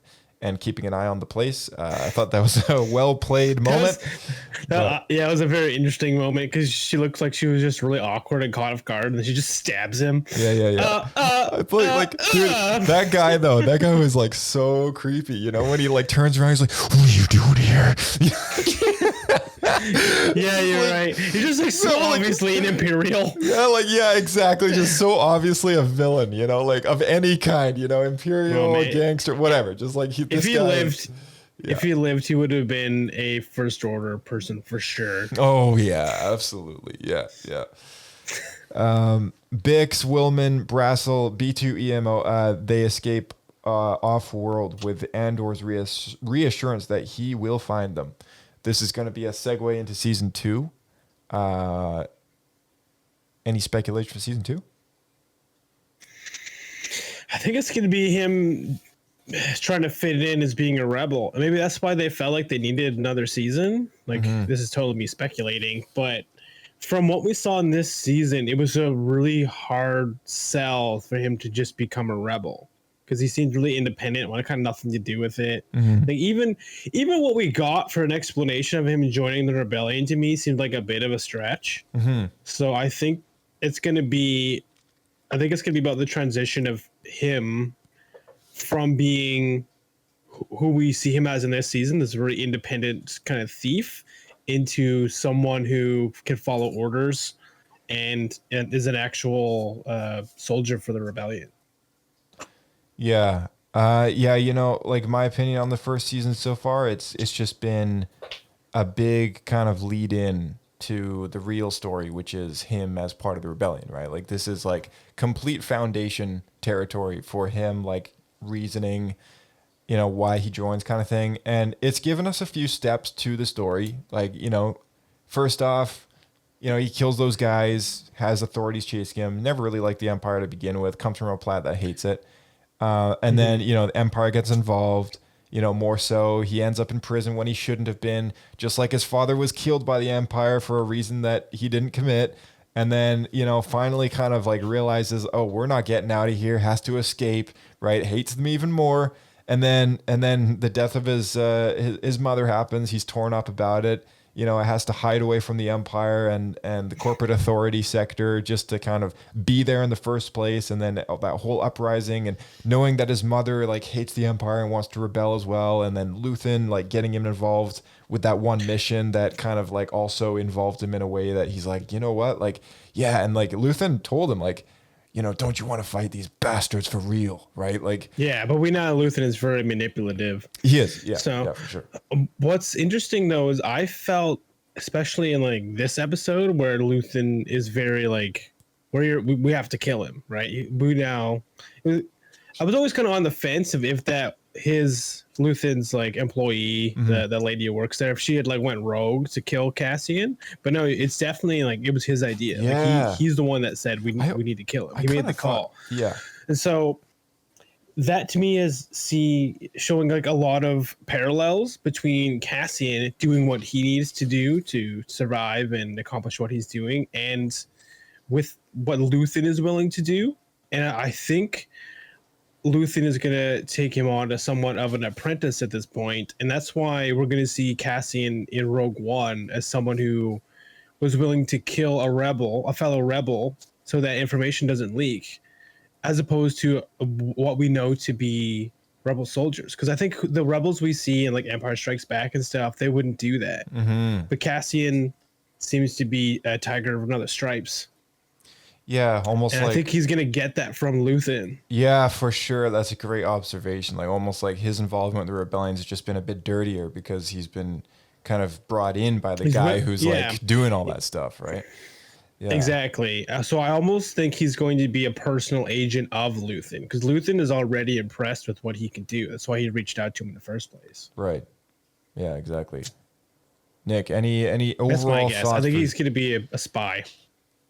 and keeping an eye on the place. I thought that was a well-played moment. It was a very interesting moment because she looks like she was just really awkward and caught off guard, and then she just stabs him. Yeah. Dude, that guy was like so creepy. You know, when he like turns around, he's like, "What are you doing here?" Yeah, you're right. He's just like so obviously an Imperial. Yeah, exactly. Just so obviously a villain, you know, like of any kind, you know, Imperial, gangster, whatever. Just like if he lived, he would have been a first order person for sure. Oh yeah, absolutely. Yeah. Bix, Willman, Brassel, B2EMO, they escape off-world with Andor's reassurance that he will find them. This is going to be a segue into season 2. Any speculation for season 2? I think it's going to be him trying to fit in as being a rebel. And maybe that's why they felt like they needed another season. Like, this is totally me speculating. But from what we saw in this season, it was a really hard sell for him to just become a rebel. Because he seemed really independent, wanted kind of nothing to do with it. Like even what we got for an explanation of him joining the rebellion to me seemed like a bit of a stretch. So I think it's going to be about the transition of him from being who we see him as in this season, this very independent kind of thief, into someone who can follow orders and is an actual soldier for the rebellion. Yeah. You know, like my opinion on the first season so far, it's just been a big kind of lead in to the real story, which is him as part of the rebellion, right? Like this is like complete foundation territory for him, like reasoning, you know, why he joins kind of thing. And it's given us a few steps to the story. Like, you know, first off, you know, he kills those guys, has authorities chasing him, never really liked the Empire to begin with, comes from a planet that hates it. And then, you know, the Empire gets involved, you know, more so. He ends up in prison when he shouldn't have been, just like his father was killed by the Empire for a reason that he didn't commit. And then, you know, finally kind of like realizes, oh, we're not getting out of here, has to escape, right? Hates them even more. And then the death of his mother happens. He's torn up about it. you know, has to hide away from the Empire and the corporate authority sector just to kind of be there in the first place. And then that whole uprising and knowing that his mother like hates the Empire and wants to rebel as well. And then Luthen like getting him involved with that one mission that kind of like also involved him in a way that he's like, you know what? Like, yeah. And like Luthen told him like, you know, don't you want to fight these bastards for real? Right. Like, yeah, but we know Luthen is very manipulative. He is. Yeah. So yeah, for sure. What's interesting though, is I felt, especially in like this episode where Luthen is very like, we have to kill him. Right. I was always kind of on the fence of if that Luthen's like employee, the lady who works there, if she had like went rogue to kill Cassian, but no, it's definitely like it was his idea. Yeah. Like he's the one that said we need to kill him. He made the call. Yeah. And so that to me is showing like a lot of parallels between Cassian doing what he needs to do to survive and accomplish what he's doing, and with what Luthen is willing to do. And I think Luthen is going to take him on as somewhat of an apprentice at this point, and that's why we're going to see Cassian in Rogue One as someone who was willing to kill a fellow rebel, so that information doesn't leak, as opposed to what we know to be rebel soldiers. Because I think the rebels we see in like Empire Strikes Back and stuff, they wouldn't do that. But Cassian seems to be a tiger of another stripes. Yeah, almost and like I think he's gonna get that from Luthen. Yeah, for sure. That's a great observation. Like almost like his involvement with the rebellion has just been a bit dirtier because he's been kind of brought in by the guy who's like doing all that stuff, right? Yeah. Exactly. So I almost think he's going to be a personal agent of Luthen, because Luthen is already impressed with what he can do. That's why he reached out to him in the first place. Right. Yeah, exactly. Nick, any overall That's my guess. thoughts? I think he's going to be a spy.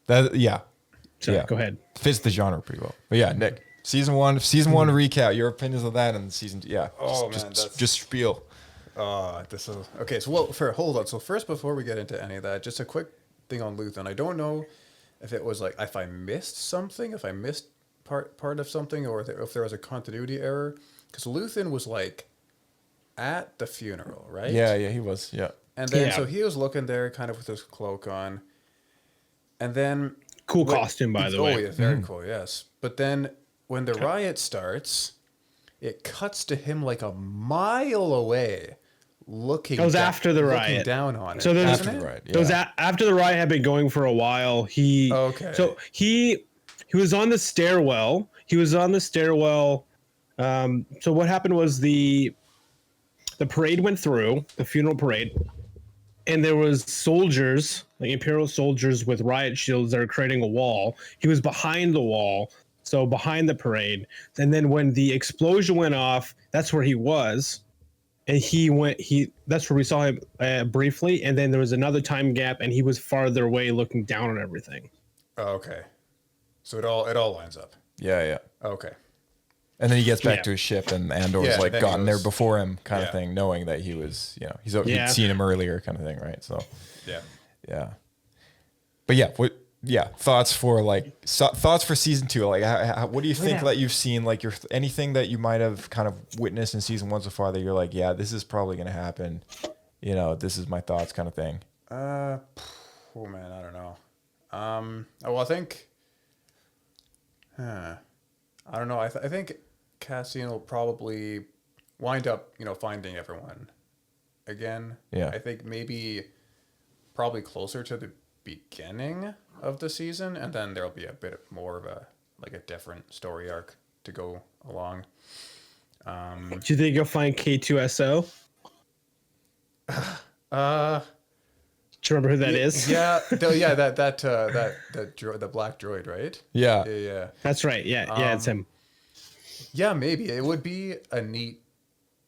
Yeah. So go ahead. Fits the genre pretty well. But yeah, Nick, season one recap, your opinions of that, and season two. Yeah. Just spiel. This is okay. So hold on. So first, before we get into any of that, just a quick thing on Luthen. I don't know if it was like if I missed something, if I missed part of something, or if there was a continuity error, because Luthen was like at the funeral, right? Yeah, he was. Yeah. And then so he was looking there, kind of with his cloak on, and then. Cool costume, by the way. Oh, yeah, very cool, yes. But then when the riot starts, it cuts to him like a mile away, looking after the riot. Looking down on it. So there's after the riot. Yeah. After the riot had been going for a while. He was on the stairwell. So what happened was the parade went through, the funeral parade, and there was soldiers, like Imperial soldiers with riot shields that are creating a wall. He was behind the wall, so behind the parade. And then when the explosion went off, that's where he was. And that's where we saw him briefly. And then there was another time gap, and he was farther away looking down on everything. Oh, okay. So it all lines up. Yeah. Okay. And then he gets back to his ship, and Andor's like gotten there before him, kind of thing, knowing that he was, he'd seen him earlier, kind of thing, right? So, yeah. But thoughts for season two? Like, what do you think that you've seen? Like, anything that you might have kind of witnessed in season one so far that you're like, yeah, this is probably going to happen. This is my thoughts, kind of thing. Oh man, I don't know. I think. I don't know. I think Cassian will probably wind up, finding everyone again. Yeah. I think probably closer to the beginning of the season, and then there'll be a bit more of a different story arc to go along. Do you think you'll find K2SO? Do you remember who that is? Yeah, the black droid, right? Yeah. That's right. Yeah, it's him. Yeah, maybe it would be a neat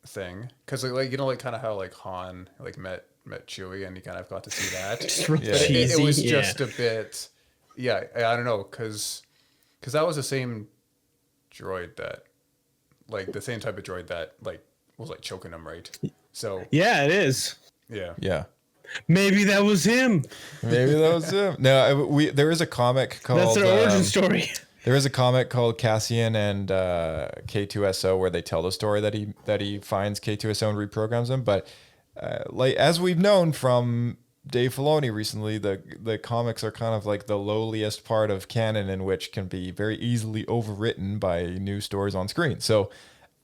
thing, because kind of how Han met Chewie, and you kind of got to see that. It was just a bit. Yeah, I don't know, because that was the same droid that, the same type of droid that was choking him, right? So yeah, it is. Yeah. Maybe that was him. No, there is a comic called. That's their origin story. There is a comic called Cassian and K2SO where they tell the story that he finds K2SO and reprograms him. But as we've known from Dave Filoni recently, the comics are kind of like the lowliest part of canon, in which can be very easily overwritten by new stories on screen. So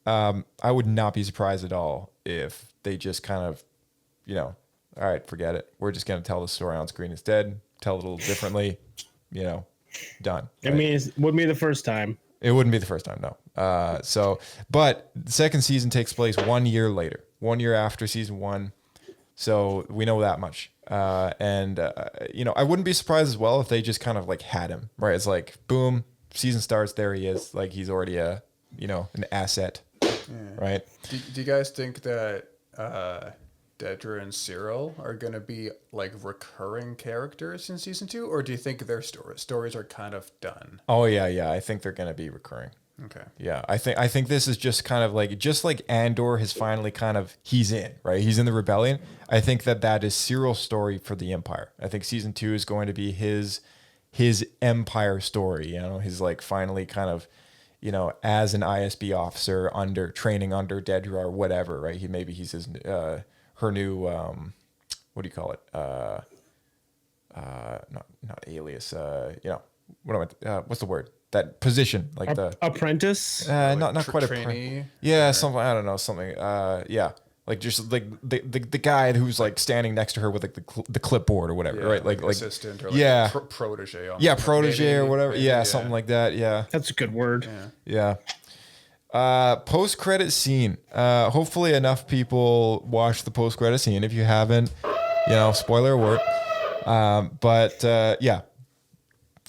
I would not be surprised at all if they just kind of, all right, forget it. We're just going to tell the story on screen instead, tell it a little differently, done. I mean, it wouldn't be the first time. It wouldn't be the first time, no. But the second season takes place 1 year later, 1 year after season one. So we know that much. I wouldn't be surprised as well if they just kind of like had him, right? It's like, boom, season starts, there he is. Like he's already an asset, right? Do you guys think that Dedra and Cyril are going to be like recurring characters in season 2, or do you think their stories are kind of done? Oh yeah. I think they're going to be recurring. Okay. Yeah, I think this is just kind of like, just like Andor has finally he's in, right? He's in the rebellion. I think that is Cyril's story for the Empire. I think season 2 is going to be his Empire story. He's like finally kind of, as an ISB officer training under Dedra or whatever, right? He's his her new what do you call it? Not alias. What's the word? That position, like the apprentice. Not quite a trainee. Yeah, something. I don't know, something. Yeah, like just like the guy who's like standing next to her with like the clipboard or whatever, right? Like assistant or like protege. Almost. Yeah, protege Maybe, or whatever. Yeah, something like that. Yeah, That's a good word. yeah. Post-credit scene. Hopefully enough people watch the post-credit scene. If you haven't, spoiler alert. Yeah.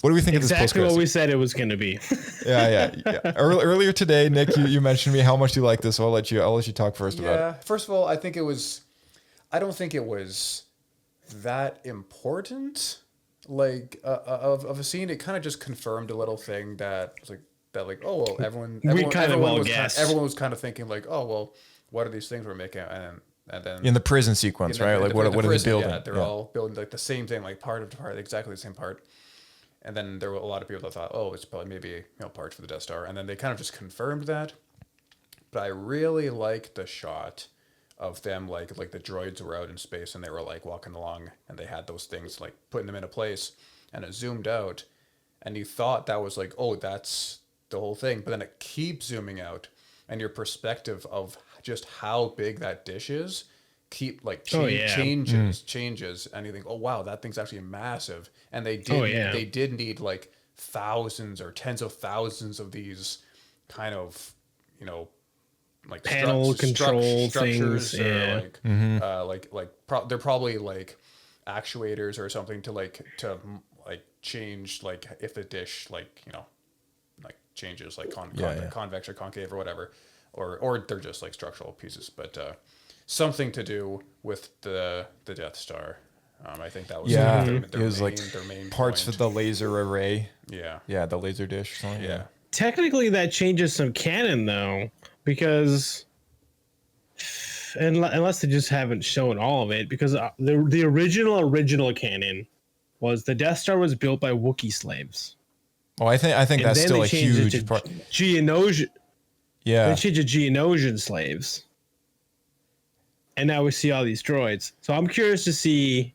What do we think of this post-credit Exactly what scene? we said it was going to be. Yeah. Earlier today, Nick, you mentioned to me how much you like this, so I'll let you talk first about it. Yeah. First of all, I don't think it was that important. Like of a scene, it kind of just confirmed a little thing that was like, oh well, everyone was kind of thinking like, oh well, what are these things we're making, and then In the prison sequence, right? Like what are they building? Yeah, they're all building like the same thing, like part, exactly the same part. And then there were a lot of people that thought, oh, it's probably maybe parts for the Death Star, and then they kind of just confirmed that. But I really liked the shot of them, like the droids were out in space and they were like walking along, and they had those things like putting them into place, and it zoomed out, and you thought that was like, oh, that's the whole thing, but then it keeps zooming out, and your perspective of just how big that dish is changes, and you think, oh wow, that thing's actually massive. And they did need like thousands or tens of thousands of these kind of like panel control structures, things, yeah. They're probably like actuators or something to change, like if the dish changes convex or concave or whatever, or they're just like structural pieces, but something to do with the Death Star. I think that was it was their main parts point. for the laser array. Yeah, The laser dish or something. Yeah. Technically, that changes some canon though, because unless they just haven't shown all of it, because the original canon was the Death Star was built by Wookiee slaves. Oh, I think that's still a huge part. Geonosian. Yeah. They changed to Geonosian slaves. And now we see all these droids. So I'm curious to see,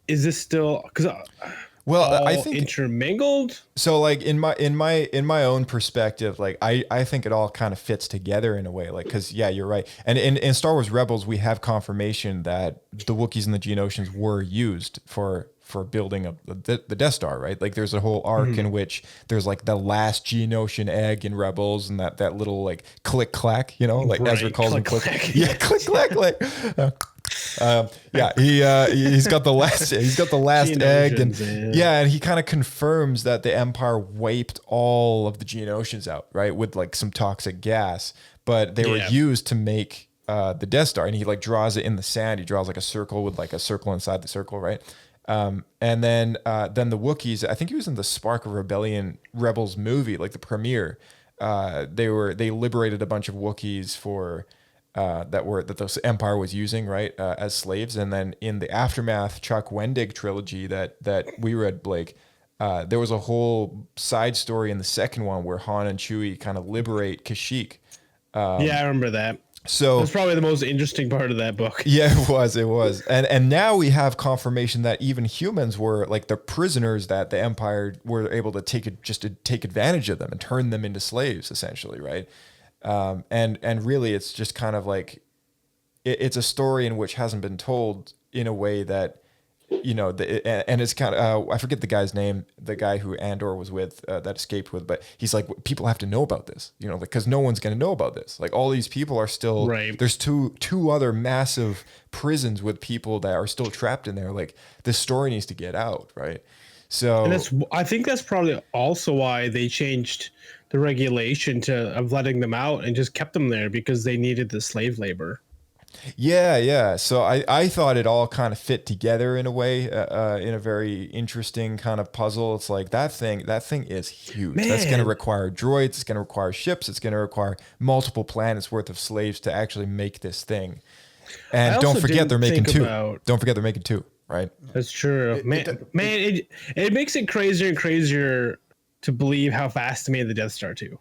is this still I think intermingled? so. Like in my own perspective, like I think it all kind of fits together in a way. Like, because you're right. And in Star Wars Rebels, we have confirmation that the Wookiees and the Geonosians were used for building up the Death Star, right? Like there's a whole arc in which there's like the last Geonosian egg in Rebels, and that little like click clack, like right. Ezra calls him click. Yeah, click clack. Like he's got the last egg, and and he kind of confirms that the Empire wiped all of the Geonosians out, right, with like some toxic gas, but they were used to make the Death Star, and he like draws it in the sand. He draws like a circle with like a circle inside the circle, right? And then the Wookiees, I think he was in the Spark of Rebellion Rebels movie, like the premiere. They liberated a bunch of Wookiees for that the Empire was using, right, as slaves. And then in the Aftermath Chuck Wendig trilogy that we read, Blake, there was a whole side story in the second one where Han and Chewie kind of liberate Kashyyyk. I remember that. So that's probably the most interesting part of that book. Yeah, it was. And now we have confirmation that even humans were like the prisoners that the Empire were able to take advantage of them and turn them into slaves, essentially, right? And really, it's just kind of like it's a story in which hasn't been told in a way that, and it's kind of I forget the guy's name, the guy who Andor was with, that escaped with, but he's like, people have to know about this, because no one's going to know about this. Like all these people are still right. There's two other massive prisons with people that are still trapped in there. Like this story needs to get out, right? So, and I think that's probably also why they changed the regulation of letting them out and just kept them there, because they needed the slave labor. Yeah. So I thought it all kind of fit together in a way, in a very interesting kind of puzzle. It's like that thing is huge. Man. That's going to require droids. It's going to require ships. It's going to require multiple planets worth of slaves to actually make this thing. And don't forget they're making two. Don't forget they're making two, right? That's true. It makes it crazier and crazier to believe how fast they made the Death Star too.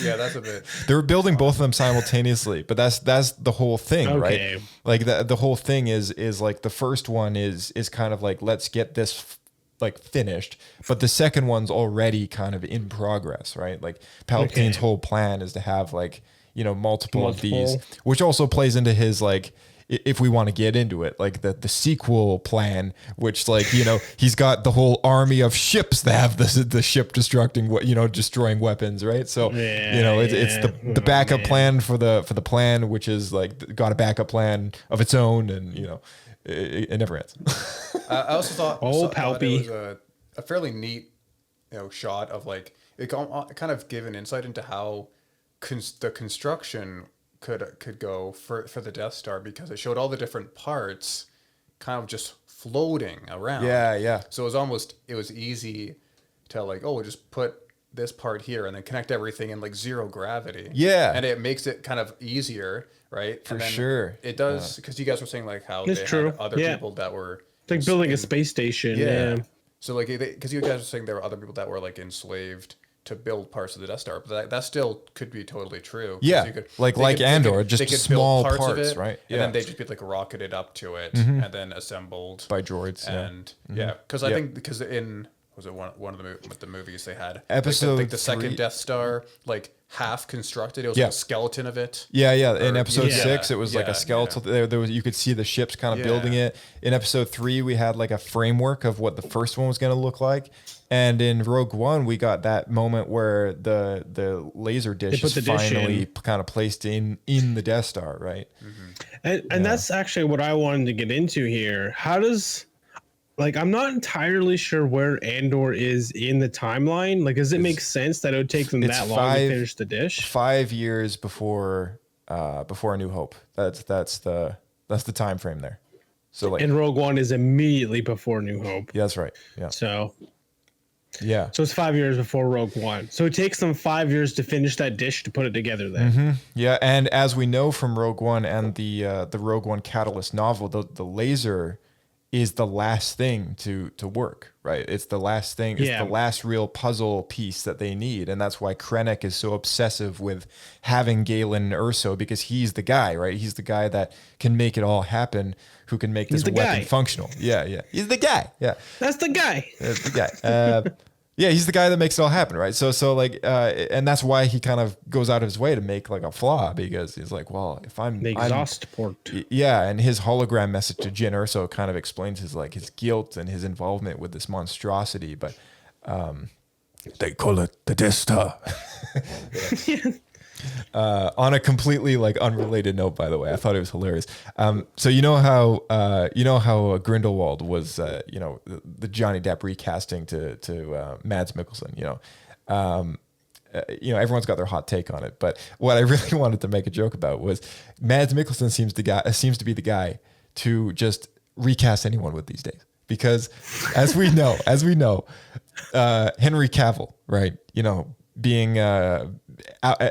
Yeah, that's a bit. They were building both of them simultaneously, but that's the whole thing, right? Like the whole thing is like the first one is kind of like, let's get this like finished, but the second one's already kind of in progress, right? Like Palpatine's whole plan is to have like, multiple of these, which also plays into his like, if we want to get into it, like the sequel plan, which like, he's got the whole army of ships that have the ship destroying weapons, right? So, it's the backup plan for the plan, which is like got a backup plan of its own, and it never ends. I also thought Palpy it was a fairly neat shot of like it kind of gave an insight into how the construction could go for the Death Star, because it showed all the different parts kind of just floating around. Yeah. So it was easy to like, we'll just put this part here and then connect everything in like zero gravity. Yeah. And it makes it kind of easier, right? For sure. It does, because you guys were saying like how it's they true. had other people that were like building a space station. Yeah. So like, because you guys were saying there were other people that were like enslaved to build parts of the Death Star, but that still could be totally true. Yeah, like Andor, just small parts of it, right? And then they just be like rocketed up to it, and then assembled by droids. And because I think in one of the movies they had episode like the second Death Star like half constructed. It was like a skeleton of it. Yeah. In episode 6, it was like a skeletal. There was, you could see the ships kind of building it. In episode 3, we had like a framework of what the first one was going to look like. And in Rogue One, we got that moment where the laser dish is finally kind of placed in the Death Star, right? Mm-hmm. And that's actually what I wanted to get into here. How does, like, I'm not entirely sure where Andor is in the timeline. Like, does it make sense that it would take them that long to finish the dish? 5 years before A New Hope. That's the time frame there. So like, and Rogue One is immediately before New Hope. Yeah, that's right. Yeah. So it's 5 years before Rogue One. So it takes them 5 years to finish that dish to put it together then. Mm-hmm. Yeah, and as we know from Rogue One and the Rogue One Catalyst novel, the laser is the last thing to work, right? It's the last thing. It's the last real puzzle piece that they need. And that's why Krennic is so obsessive with having Galen and Urso, because he's the guy, right? He's the guy that can make it all happen, who can make this weapon functional. Yeah. He's the guy. Yeah. That's the guy. That's the guy. Yeah, he's the guy that makes it all happen, right? So like, and that's why he kind of goes out of his way to make like a flaw, because he's like, well, if I'm the exhaust port. Yeah, and his hologram message to Jyn Erso kind of explains his guilt and his involvement with this monstrosity, but they call it the Death Star. On a completely unrelated note, by the way, I thought it was hilarious. So you know how Grindelwald was, the Johnny Depp recasting to Mads Mikkelsen. Everyone's got their hot take on it, but what I really wanted to make a joke about was Mads Mikkelsen seems to be the guy to just recast anyone with these days, because as we know, Henry Cavill, right? being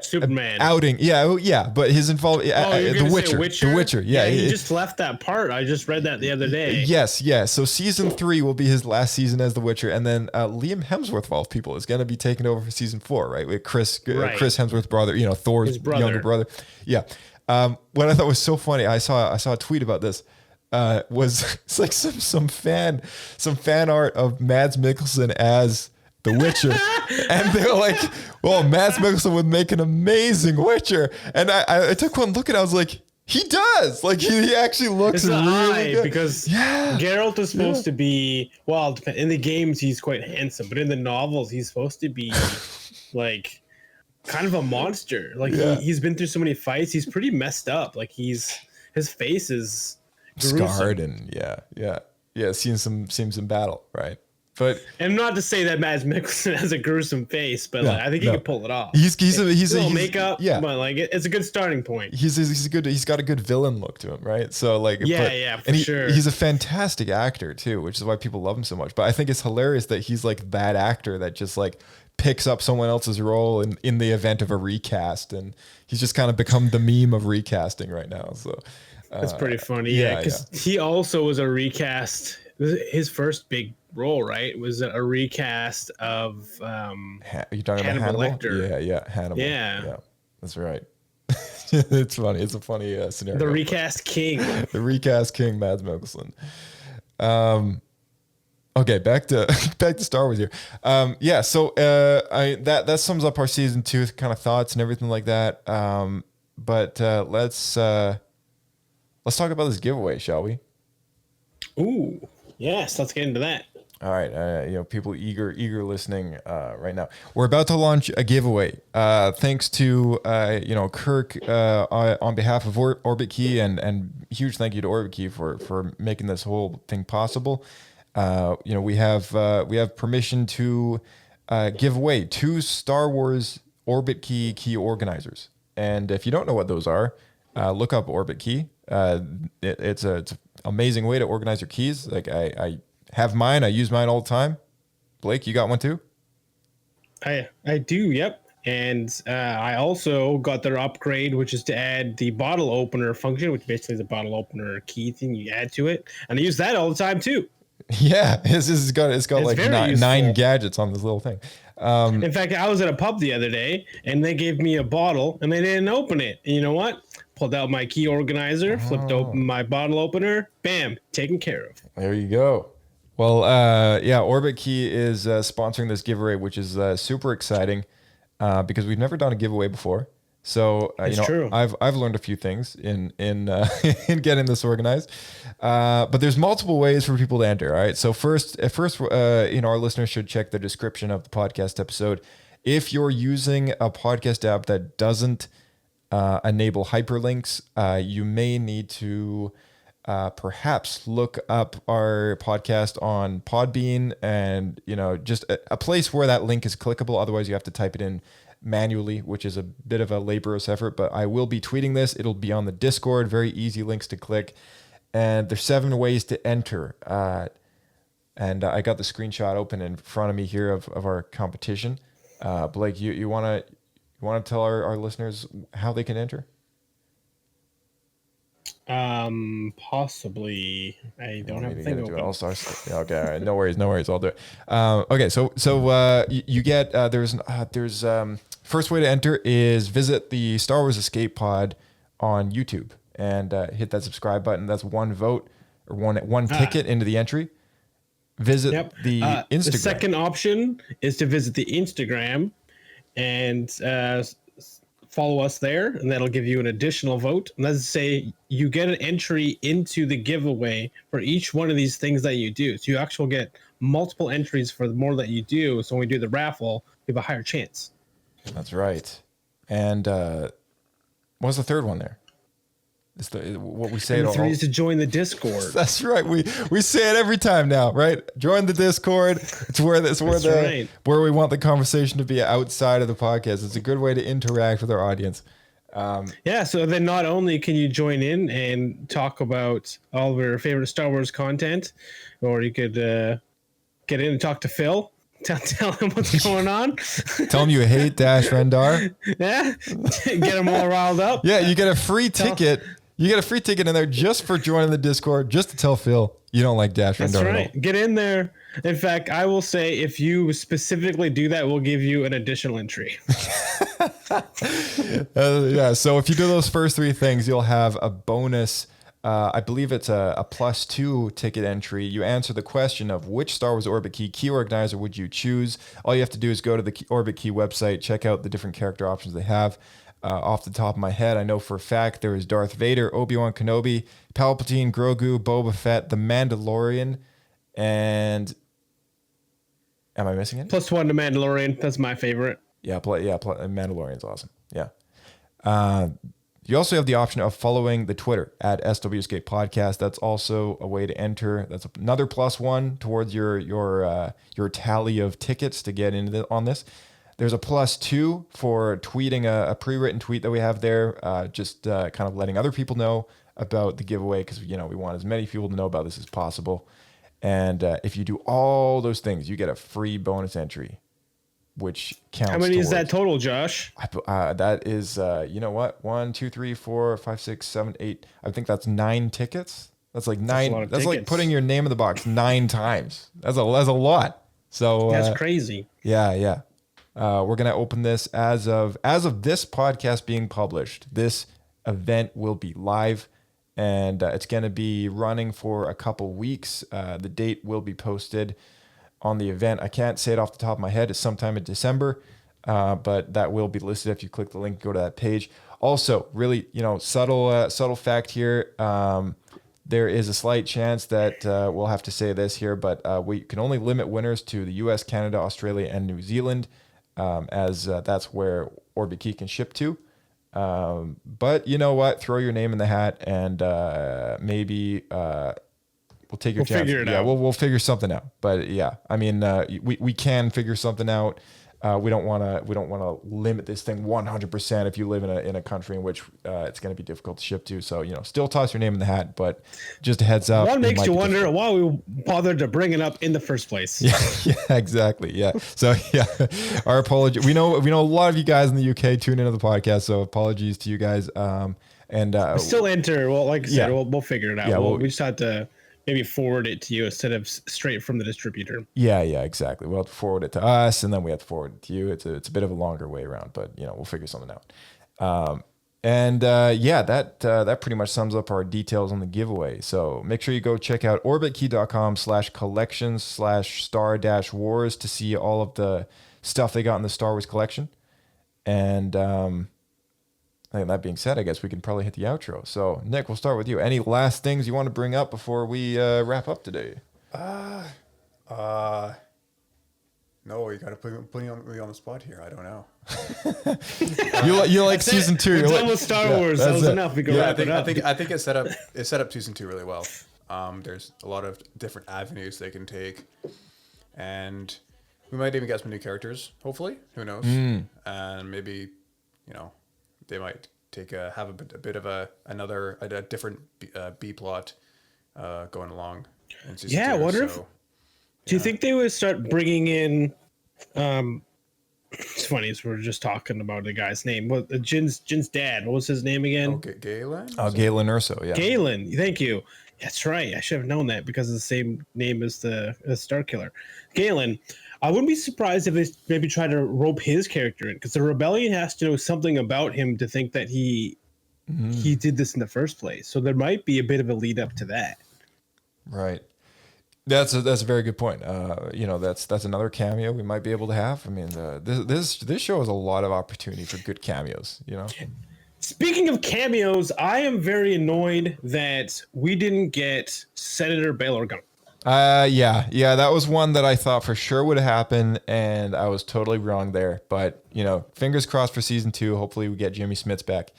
Superman outing. Yeah, but his involvement. The Witcher. Yeah, he just left that part. I just read that the other day. Yes. So season 3 will be his last season as the Witcher, and then Liam Hemsworth, of all people, is going to be taking over for season 4, right? With Chris Hemsworth's brother, Thor's younger brother. Yeah. What I thought was so funny, I saw a tweet about this. Was it's like some fan art of Mads Mikkelsen as the Witcher, and they were like, "Well, Mads Mikkelsen would make an amazing Witcher." And I took one look, and I was like, "He does! Like he actually looks really good." Because Geralt is supposed to be in the games he's quite handsome, but in the novels he's supposed to be like kind of a monster. Like he's been through so many fights, he's pretty messed up. Like his face is gruesome. Scarred and seen some battle, right? But and not to say that Mads Mikkelsen has a gruesome face, but I think he can pull it off. He's a makeup, but like it's a good starting point. He's got a good villain look to him, right? So like sure. He's a fantastic actor too, which is why people love him so much. But I think it's hilarious that he's like that actor that just like picks up someone else's role in the event of a recast, and he's just kind of become the meme of recasting right now. So that's pretty funny. Because he also was a recast. His first big role, right, was a recast of you talking about Hannibal? Lecter. Yeah, Hannibal. Yeah, that's right. It's funny. It's a funny scenario. The recast king. The recast king, Mads Mikkelsen. Okay, back to Star Wars here. So that sums up our season 2 kind of thoughts and everything like that. But let's talk about this giveaway, shall we? Ooh, yes, let's get into that. All right, people eager listening right now. We're about to launch a giveaway. Thanks to Kirk on behalf of Orbitkey, and huge thank you to Orbitkey for making this whole thing possible. We have permission to give away 2 Star Wars Orbitkey key organizers. And if you don't know what those are, look up Orbitkey. It's an amazing way to organize your keys. Like I have mine. I use mine all the time. Blake, you got one too? I do. Yep. And I also got their upgrade, which is to add the bottle opener function, which basically is a bottle opener key thing you add to it. And I use that all the time too. Yeah, it's got like 9 gadgets on this little thing. In fact, I was at a pub the other day and they gave me a bottle and they didn't open it. And you know what? Pulled out my key organizer, flipped open my bottle opener, bam, taken care of. There you go. Well, Orbitkey is sponsoring this giveaway, which is super exciting because we've never done a giveaway before. So true. I've learned a few things in in getting this organized, but there's multiple ways for people to enter. All right. So first, our listeners should check the description of the podcast episode. If you're using a podcast app that doesn't enable hyperlinks, you may need to perhaps look up our podcast on Podbean, and just a place where that link is clickable. Otherwise, you have to type it in manually, which is a bit of a laborious effort, but I will be tweeting this. It'll be on the Discord, very easy links to click. And there's 7 ways to enter. And I got the screenshot open in front of me here of our competition. Blake, you want to tell our listeners how they can enter? Possibly. I don't have a thing open. Yeah, okay, all right. No worries. I'll do it. Okay, so you get there's first way to enter is visit the Star Wars Escape Pod on YouTube and hit that subscribe button. That's 1 vote or one ticket into the entry. Visit the Instagram. The second option is to visit the Instagram and follow us there, and that'll give you an additional vote. And let's say you get an entry into the giveaway for each one of these things that you do. So you actually get multiple entries for the more that you do. So when we do the raffle, you have a higher chance. That's right. And what's the third one there? It's what we say. And the 3 is to join the Discord. That's right. We say it every time now, right? Join the Discord. It's where where we want the conversation to be outside of the podcast. It's a good way to interact with our audience. So then not only can you join in and talk about all of your favorite Star Wars content, or you could get in and talk to Phil Tell him what's going on. Tell him you hate Dash Rendar. Yeah, get them all riled up. Yeah, you get a free ticket. You get a free ticket in there just for joining the Discord, just to tell Phil you don't like Dash Rendar. That's right. At all. Get in there. In fact, I will say if you specifically do that, we'll give you an additional entry. Yeah, so if you do those first 3 things, you'll have a bonus. I believe it's a +2 ticket entry. You answer the question of which Star Wars Orbitkey key organizer would you choose. All you have to do is go to the Orbitkey website, check out the different character options they have. Off the top of my head, I know for a fact there is Darth Vader, Obi-Wan Kenobi, Palpatine, Grogu, Boba Fett, The Mandalorian, and... Am I missing it? +1 to Mandalorian. That's my favorite. Yeah, Mandalorian's awesome. Yeah. You also have the option of following the Twitter at SW Escape Podcast. That's also a way to enter. That's another +1 towards your tally of tickets to get into on this. There's a +2 for tweeting a pre-written tweet that we have there, just kind of letting other people know about the giveaway because we want as many people to know about this as possible. And if you do all those things, you get a free bonus entry, which counts. How many is that total, Josh? That is, you know what? 1, 2, 3, 4, 5, 6, 7, 8. I think that's 9 tickets. That's like 9. That's like putting your name in the box 9 times. That's a lot. So that's crazy. Yeah. We're gonna open this as of this podcast being published. This event will be live. And it's going to be running for a couple weeks. The date will be posted on the event. I can't say it off the top of my head. It's sometime in December, but that will be listed if you click the link, go to that page. Also, really, subtle fact here. There is a slight chance that we'll have to say this here, but we can only limit winners to the US, Canada, Australia, and New Zealand, as that's where Orbitkey can ship to. But you know what? Throw your name in the hat, and maybe we'll take your chance. Figure it out. We'll figure something out. But yeah, I mean, we can figure something out. We don't want to limit this thing 100% if you live in a country in which it's going to be difficult to ship to. So still toss your name in the hat, but just a heads up. What makes you wonder why we bothered to bring it up in the first place? Yeah, exactly. Yeah. So yeah, our apology. We know a lot of you guys in the UK tune into the podcast, so apologies to you guys. And still enter. Well, like I said, we'll figure it out. Yeah, we just had to maybe forward it to you instead of straight from the distributor. Yeah, exactly. We'll have to forward it to us, and then we have to forward it to you. It's a bit of a longer way around, but we'll figure something out. That pretty much sums up our details on the giveaway. So make sure you go check out orbitkey.com/collections/star-wars to see all of the stuff they got in the Star Wars collection. And I think that being said, I guess we can probably hit the outro. So, Nick, we'll start with you. Any last things you want to bring up before we wrap up today? No, you got to put me on the spot here. I don't know. you like season 2? We're done with Star Wars. That was enough. We can wrap it up. I think it set up season 2 really well. There's a lot of different avenues they can take, and we might even get some new characters. Hopefully, who knows? And maybe they might have a bit of a different B plot going along in season 2. I wonder if. Do you think they would start bringing in? It's funny as we're just talking about the guy's name. What Jin's dad? What was his name again? Galen. Galen Urso. Yeah. Galen. Thank you. That's right. I should have known that because of the same name as the Star Killer. Galen. I wouldn't be surprised if they maybe try to rope his character in, because the rebellion has to know something about him to think that he did this in the first place. So there might be a bit of a lead up to that. Right. That's a very good point. That's another cameo we might be able to have. I mean, this show has a lot of opportunity for good cameos. Speaking of cameos, I am very annoyed that we didn't get Senator Bail Organa. That was one that I thought for sure would happen, and I was totally wrong there. But fingers crossed for season 2. Hopefully, we get Jimmy Smits back.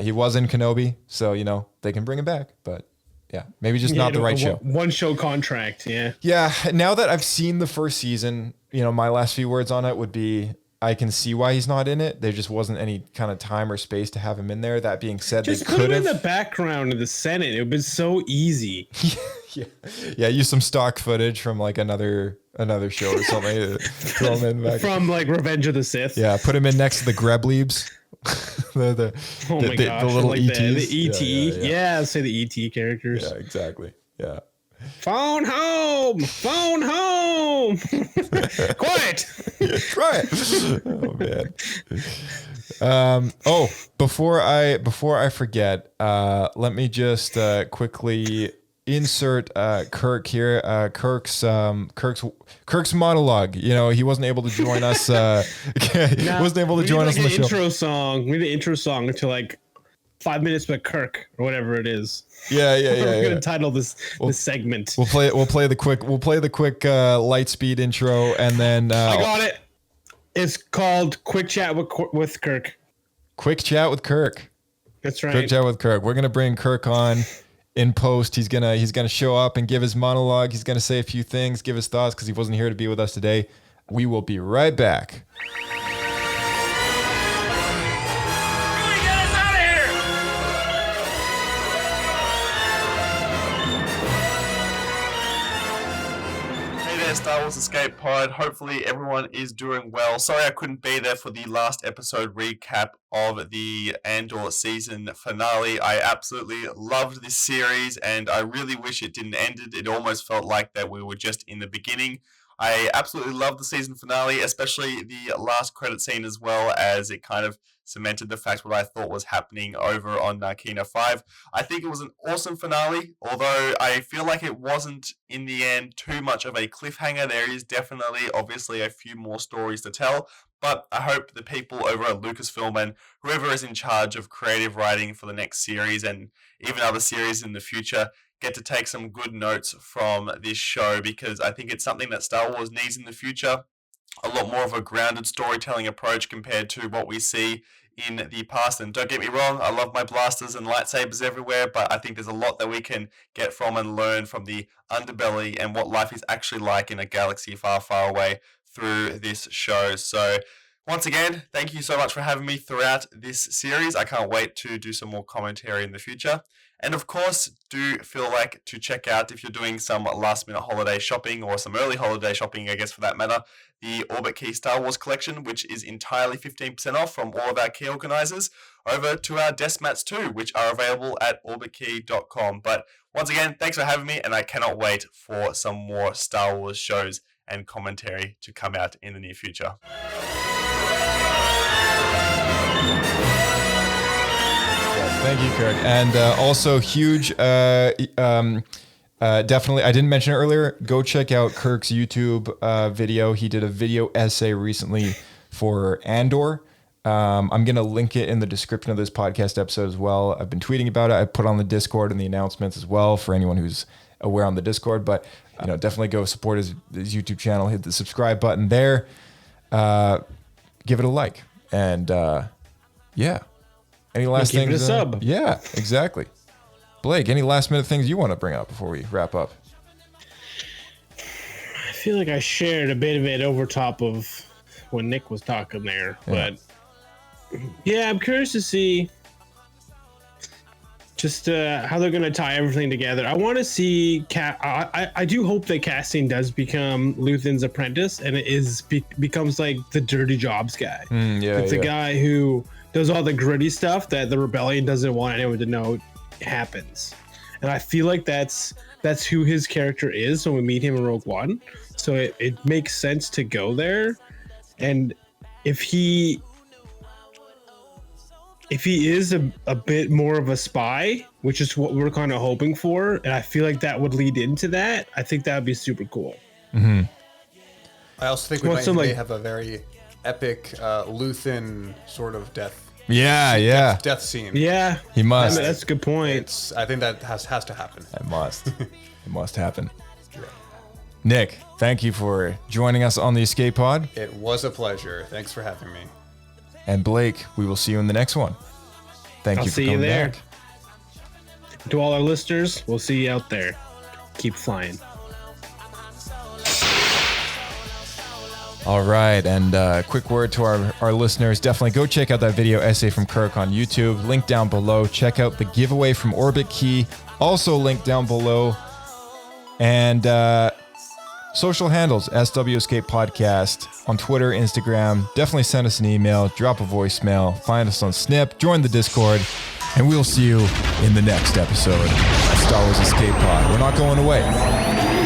He was in Kenobi, so they can bring him back. But yeah, maybe just not the right show. One show contract. Yeah. Yeah. Now that I've seen the first season, my last few words on it would be, I can see why he's not in it. There just wasn't any kind of time or space to have him in there. That being said, just put him in the background of the Senate. It would be so easy. Yeah, use some stock footage from like another another show or something. Throw him in back. From like Revenge of the Sith. Yeah, put him in next to the Greblebs. the little like ETs. The ET. Yeah, say the ET characters. Yeah, exactly. Yeah. Phone home. Phone home. Quiet. Try it. Oh man. Before I forget, let me just quickly insert Kirk here. Kirk's monologue. You know, he wasn't able to join us. Wasn't able to join us on the show. Intro song. We need an intro song to like 5 minutes with Kirk or whatever it is. Yeah. We're gonna title this segment. We'll play the quick light speed intro, and then I got it. It's called Quick Chat with Kirk. Quick Chat with Kirk. That's right. Quick Chat with Kirk. We're gonna bring Kirk on in post. He's gonna show up and give his monologue. He's gonna say a few things, give his thoughts, because he wasn't here to be with us today. We will be right back. Star Wars Escape Pod. Hopefully everyone is doing well. Sorry I couldn't be there for the last episode recap of the Andor season finale. I absolutely loved this series and I really wish it didn't end it. It almost felt like that we were just in the beginning. I absolutely loved the season finale, especially the last credit scene, as well, as it kind of cemented the fact what I thought was happening over on Narkina 5. I think it was an awesome finale, although I feel like it wasn't, in the end, too much of a cliffhanger. There is definitely, obviously, a few more stories to tell, but I hope the people over at Lucasfilm and whoever is in charge of creative writing for the next series and even other series in the future get to take some good notes from this show, because I think it's something that Star Wars needs in the future. A lot more of a grounded storytelling approach compared to what we see in the past. And don't get me wrong, I love my blasters and lightsabers everywhere, but I think there's a lot that we can get from and learn from the underbelly and what life is actually like in a galaxy far, far away through this show. So once again, thank you so much for having me throughout this series. I can't wait to do some more commentary in the future. And of course, do feel like to check out, if you're doing some last minute holiday shopping or some early holiday shopping, I guess for that matter, the Orbitkey Star Wars collection, which is entirely 15% off from all of our key organizers, over to our desk mats too, which are available at orbitkey.com. But once again, thanks for having me, and I cannot wait for some more Star Wars shows and commentary to come out in the near future. Thank you, Kirk. And also huge, definitely, I didn't mention it earlier, go check out Kirk's YouTube video. He did a video essay recently for Andor. I'm going to link it in the description of this podcast episode as well. I've been tweeting about it. I put on the Discord and the announcements as well for anyone who's aware on the Discord. But definitely go support his YouTube channel. Hit the subscribe button there. Give it a like. And yeah. Any last things? Give it a sub. Yeah, exactly. Blake, any last minute things you want to bring up before we wrap up? I feel like I shared a bit of it over top of when Nick was talking there, but yeah, I'm curious to see just how they're going to tie everything together. I want to see I do hope that Cassian does become Luthen's apprentice, and it becomes like the dirty jobs guy. It's a guy who does all the gritty stuff that the rebellion doesn't want anyone to know happens. And I feel like that's who his character is when we meet him in Rogue One. So it makes sense to go there. And if he is a bit more of a spy, which is what we're kind of hoping for, and I feel like that would lead into that, I think that would be super cool. Mm-hmm. I also think we may have a very epic Luthen sort of death. Death scene. Yeah, he must. That's a good point. I think that has to happen. It must. It must happen. Nick, thank you for joining us on the Escape Pod. It was a pleasure. Thanks for having me. And Blake, we will see you in the next one. Thank you for coming there. Back. To all our listeners, we'll see you out there. Keep flying. All right, and quick word to our listeners. Definitely go check out that video essay from Kirk on YouTube. Link down below. Check out the giveaway from Orbitkey. Also linked down below. And Social handles, SW Escape Podcast on Twitter, Instagram. Definitely send us an email, drop a voicemail, find us on Snip, join the Discord, and we'll see you in the next episode of Star Wars Escape Pod. We're not going away.